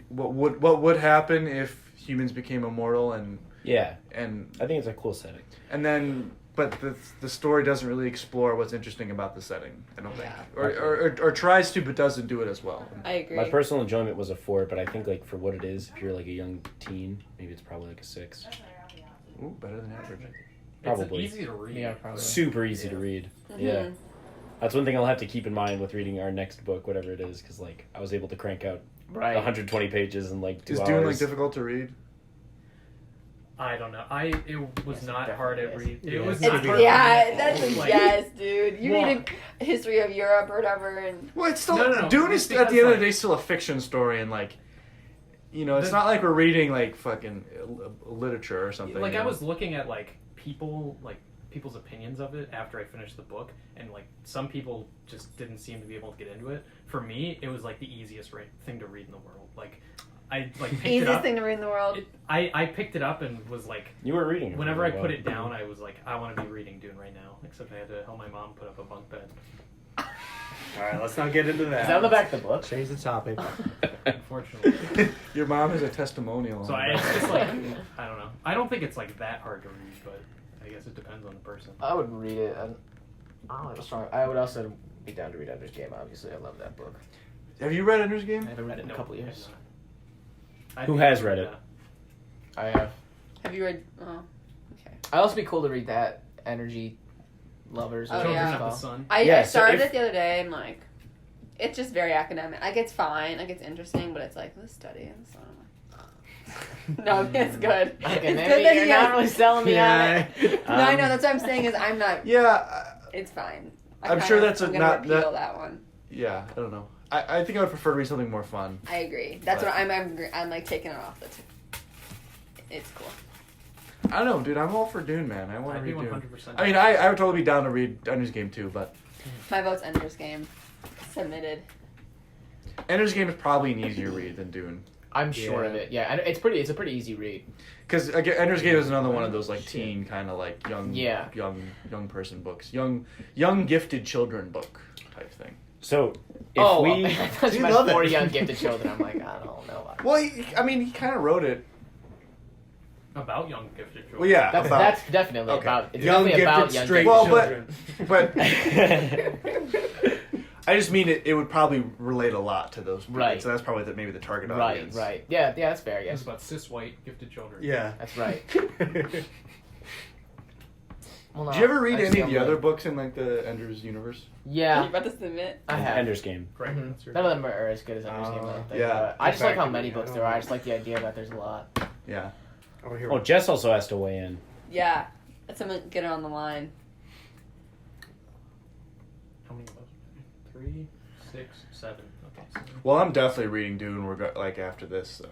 what would happen if humans became immortal Yeah. and I think it's a cool setting. then. But the story doesn't really explore what's interesting about the setting, I don't think. Or tries to, but doesn't do it as well. I agree. My personal enjoyment was a 4, but I think like for what it is, if you're like a young teen, maybe it's probably like a 6. Ooh, better than average. Probably. It's easy to read. yeah, probably. Super easy to read. Yeah. That's one thing I'll have to keep in mind with reading our next book, whatever it is, because like I was able to crank out Right. 120 pages in like 2 Is hours. Dune like difficult to read? I don't know. It was Yes, it not hard to definitely read. is. It was It's not It's, hard. yeah, that's a Like, yes, dude. You One. need a history of Europe or whatever, and Well, it's still No. Dune is It's at the because, end of like- the day still a fiction story, and like, you know, it's The- not like we're reading like fucking literature or something. Like you I know? was looking at like people's opinions of it after I finished the book, and like some people just didn't seem to be able to get into it. For me, it was like the easiest thing to read in the world. Like I like picked it easiest up. thing to read in the world. I picked it up and was like, You were reading it. whenever I really put well. it down, I was like, I want to be reading Dune right now. Except I had to help my mom put up a bunk bed. All right, let's not get into that. Is that on the back of the book? Change the topic. Unfortunately. Your mom has a testimonial. So on it's that. just like, I don't know. I don't think it's like that hard to read, but I guess it depends on the person. I would read it. I would also be down to read Ender's Game. Obviously, I love that book. Have you read Ender's Game? I haven't read it in a No, couple I years. have not. Who has read it? I have. Have you read? Oh, okay. I'd also be cool to read that. Energy Lovers. Oh, or Children yeah. of the Sun. I Yeah, so started if- it the other day and like, it's just very academic. Like it's fine, like it's interesting, but it's like let's study and so. No, it's good. Okay, It's maybe good that you're he not has- really selling me on it. No, I know. That's what I'm saying. Is I'm not. Yeah, It's fine. I'm sure that's I'm a- gonna not- repeal that- that one. yeah. I don't know. I think I would prefer to read something more fun. I agree. That's But- what I'm like taking it off. It's cool. I don't know, dude. I'm all for Dune, man. I want to I'd be read Dune. 100%. I mean, I would totally be down to read Ender's Game too, but My vote's Ender's Game. Submitted. Ender's Game is probably an easier read than Dune. I'm sure of Yeah. it. Yeah, and it's a pretty easy read. Because again, Ender's Game is another one of those like teen kind of like young, Yeah. young person books, young gifted children book type thing. So if we I thought you You meant love it. for young gifted children. I'm like, I don't know. Well, I mean, he kind of wrote it. About young gifted children. Well, yeah, That's about, that's definitely Okay. about. It's Young, definitely about gifted, young straight gifted Well, children. but I just mean it would probably relate a lot to those people. Right. So that's probably maybe the target Right, audience. right. Yeah, that's fair. It's Yes, about cis white gifted children. Yeah. that's right. Well, no, Did you ever read I just any of don't the other really- books in like the Ender's universe? Are you Yeah, about to submit? I have. Ender's Game. Correct Mhm. answer. None of them are as good as Ender's Game. I don't think. yeah. But I just like how Back to many me, books I there are. don't I just like the idea that there's a lot. Yeah. Oh, here Oh, we Jess also has to weigh in. Yeah. Let's get her on the line. How many of us? 3, 6, 7. Okay. So Well, I'm definitely reading Dune. Like after this, so.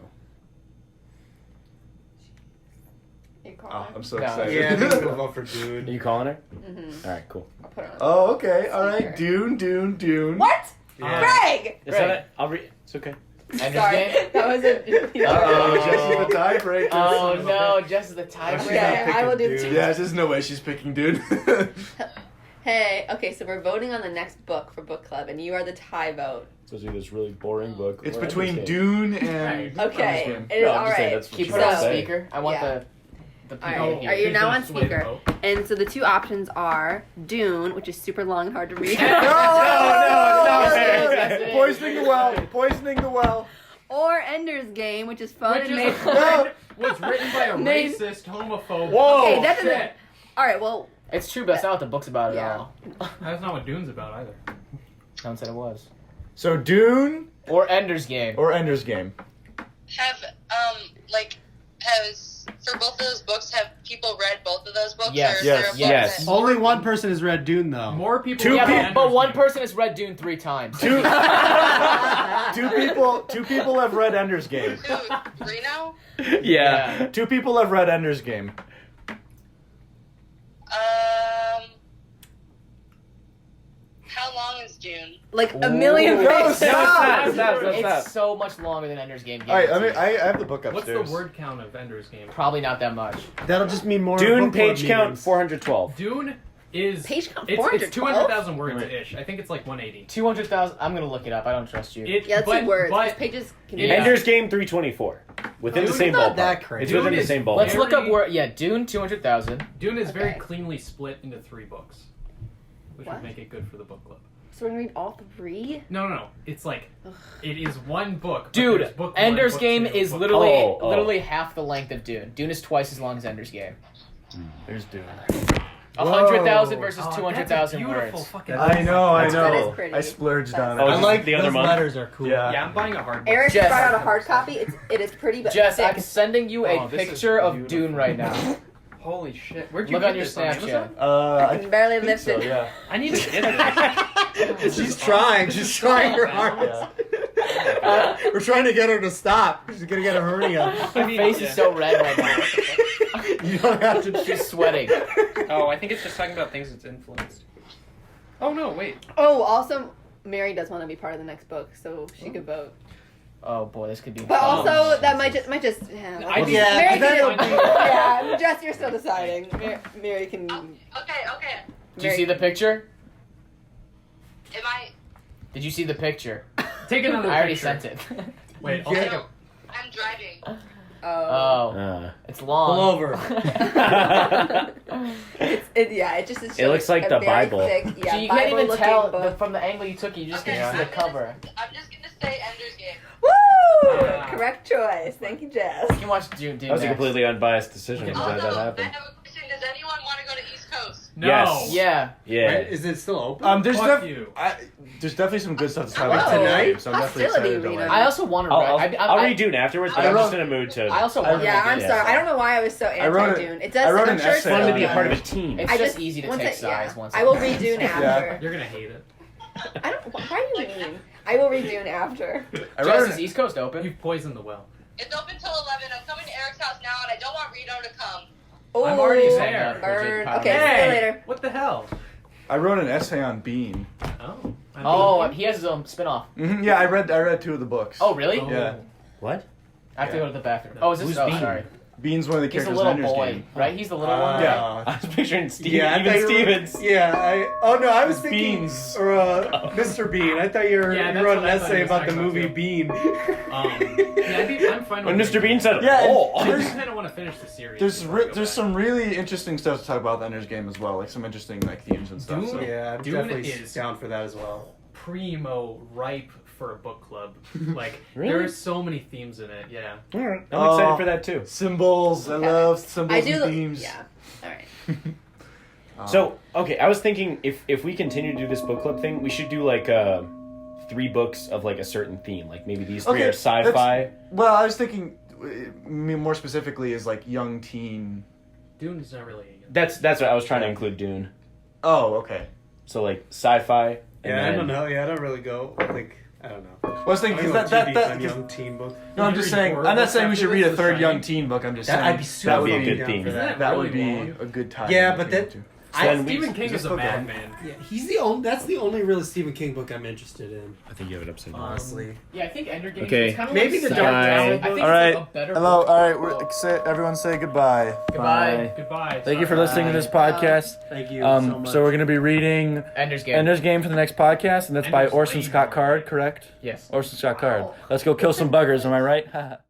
It call Oh, her. I'm so No. excited. Yeah, I think we'll vote for Are Dune. you calling her? Mm-hmm. All right, cool. I'll put her on. Oh, okay. All Speaker. right. Dune. What? Yeah. Greg! It's not a, I'll read. It's okay. Ender's Sorry, Game? that was a. Uh-oh, Jesse's the tiebreaker. Oh son of a no, bitch. Jess is the She's tiebreaker. Okay, not I will do picking two. Dune. Yeah, there's no way she's picking Dune. Hey, okay, so we're voting on the next book for book club, and you are the tie vote. Supposed to be this really boring book. It's or between Ender's Game. Dune and. Okay, Ender's Game. it is No, I'm just saying alright. that's what Keep you it were on So- saying. speaker. I want Yeah. the people Alright, here. are you now on Here's the way to speaker? vote. And so the two options are Dune, which is super long and hard to read, no. Poisoning the well. Poisoning the well. or Ender's Game, which is fun Which and is made. was written by a Name- racist, homophobe. Whoa! Okay, that doesn't. Shit. All right, well, It's true, but that's not what the book's about Yeah. at all. That's not what Dune's about either. No one said it was. So Dune Or Ender's Game. or Ender's Game. Has for both of those books, have people read both of those books? Yes. Or is Yes. there a book Yes. that- Only one person has read Dune though. More people. Two read people- Ender's But one Game. person has read Dune 3 times. Two people have read Ender's Game. Two, three now? Yeah. Two people have read Ender's Game. How long is Dune? like a million Ooh. pages. Stop. It's so much longer than Ender's Game. All right, I guaranteed. I have the book What's upstairs. the word count of Ender's Game? Probably not that much. That'll just mean more. Dune book club page count meetings. 412. Dune is Page count it's 412? 200,000 words ish. I think it's like 180. 200,000. I'm gonna look it up. I don't trust you. It, Yeah, that's but, two words. But These pages can Yeah. be. Ender's Game 324. Within the Dune same is not ballpark. that crazy. It's Dune within the is- same ballpark. Let's look up Very- where. Yeah, Dune 200,000. Dune is very Okay. cleanly split into 3 books, which What? would make it good for the book club. So we're gonna read all three. No. It's like Ugh. it is one book. but there's Dude, book one, Ender's book Game two, is book literally Oh. literally half the length of Dune. Dune is twice as long as Ender's Game. There's Dune. 100,000 Whoa. versus Oh, 200,000 that's a beautiful words. fucking I know. That is pretty. I splurged on Oh, it. is I this like the other those month? letters are cool. Yeah. Yeah, I'm buying a hard book. Eric Jess. brought out a hard copy. It is pretty, but Jess, I'm thick. sending you a Oh, this is picture of beautiful. Dune right now. Holy shit! Where'd you Look get on your this on Amazon? Snapchat. I can barely think lift so, it. yeah. I need to get this. She's trying. She's trying her hardest. We're trying to get her to stop. She's gonna get a hernia. Her face is so red right now. You don't have to. She's sweating. Oh, I think it's just talking about things it's influenced. Oh no, wait. Oh, also, Mary does want to be part of the next book, so she could vote. Oh boy, this could be. But fun. also, that might just. Yeah, I think- Yeah, Mary that'll can. be- Yeah, Jess, you're still deciding. Mary can. Oh, okay. Did you see the picture? Am I? Did you see the picture? Take another I already picture. sent it. Wait, I'll Yeah. take a. I'm driving. Oh, it's long. Pull over. It just is. It looks like a the very Bible. Thick, So yeah, you can't even Bible-looking tell book. from the angle you took. You just Okay, get to see the cover. I'm just gonna say Ender's Game. Woo! Ah. Correct choice. Thank you, Jess. You can watch Dune. That was a completely unbiased decision. I'm Okay. glad that Also, I happened. have a question. Does anyone want to go to East Coast? No. Yes. Yeah. Yeah. Wait, is it still open? There's Fuck you. there's definitely some good stuff to talk Whoa. about tonight, so I'm definitely Hostility, excited to Rita. like. I also want to. I'll read Dune afterwards, but I I'm just wrote- in a mood to. I also want to. Yeah, I'm Yeah. sorry. I don't know why I was so I wrote anti-Dune. It does. I wrote I'm an sure It's fun to be a it's part of a team. It's I just easy to once take it- sides yeah. once. I will read Dune after. You're gonna hate it. I don't. Why are you mean? I will read Dune after. I Jess, wrote is East Coast open? You've poisoned the well. It's open till 11. I'm coming to Eric's house now, and I don't want Rito to come. Oh, I'm already there. Burn. Bridget Okay, Powell. see you later. What the hell? I wrote an essay on Bean. Oh. Oh, he has his own spin-off. Yeah, I read 2 of the books. Oh, really? Oh. Yeah. What? I have to Yeah. go to the bathroom. Oh, is this? Who's Oh, Bean? sorry. Bean's one of the He's a characters in little Ender's boy, Game. right? He's the little one. Yeah. I was picturing Steve, Yeah, I even thought you were- Stevens. Yeah, oh no, I was thinking Beans. or Mr. Bean. I thought you were Yeah, you that's wrote what an I thought essay he was about the talking about, movie too. Bean. Yeah, I'm fine When with Mr. Bean said, Yeah, "Oh," I there's- just kind of want to finish the series. There's before I go there's back. some really interesting stuff to talk about the Ender's Game as well, like some interesting like themes and stuff. Dune? So. Yeah, I'm Dune definitely is- down for that as well. primo ripe for a book club. Like Really? there are so many themes in it. Yeah. Alright, I'm excited for that too. Symbols, I love symbols I do. and themes. Yeah. All right. So, okay, I was thinking if we continue to do this book club thing, we should do like 3 books of like a certain theme. Like maybe these 3 Okay, are sci-fi. Well, I was thinking more specifically is like young teen. Dune's not really. That's what I was trying to include Dune. Oh, okay. So like sci-fi. And Yeah, I then- don't know. Yeah, I don't really go like. I don't know. Well, I was thinking I'll because go that TV, young teen book. No, I'm just saying. I'm not saying we should read a third young teen book. I'm just saying I'd be super That would be a fucking good down theme. for that. that really would be long. a good time. Yeah, but that- Stephen King is just a book bad on. man. Yeah, he's the only. That's the only real Stephen King book I'm interested in. I think you have it upside down. Honestly, Yeah, I think Ender Games Okay. is kind of Maybe like the Dark Dark Tower. Tower I think All right. it's like a better Hello. book. All right. Everyone say goodbye. Goodbye. Goodbye. Thank you for Sorry. listening to this podcast. thank you so much. So we're going to be reading Ender's Game. Ender's Game for the next podcast, and that's by Ender's Orson Reign, Scott right? Card, correct? Yes. Orson Scott Card. Let's go kill some buggers, am I right?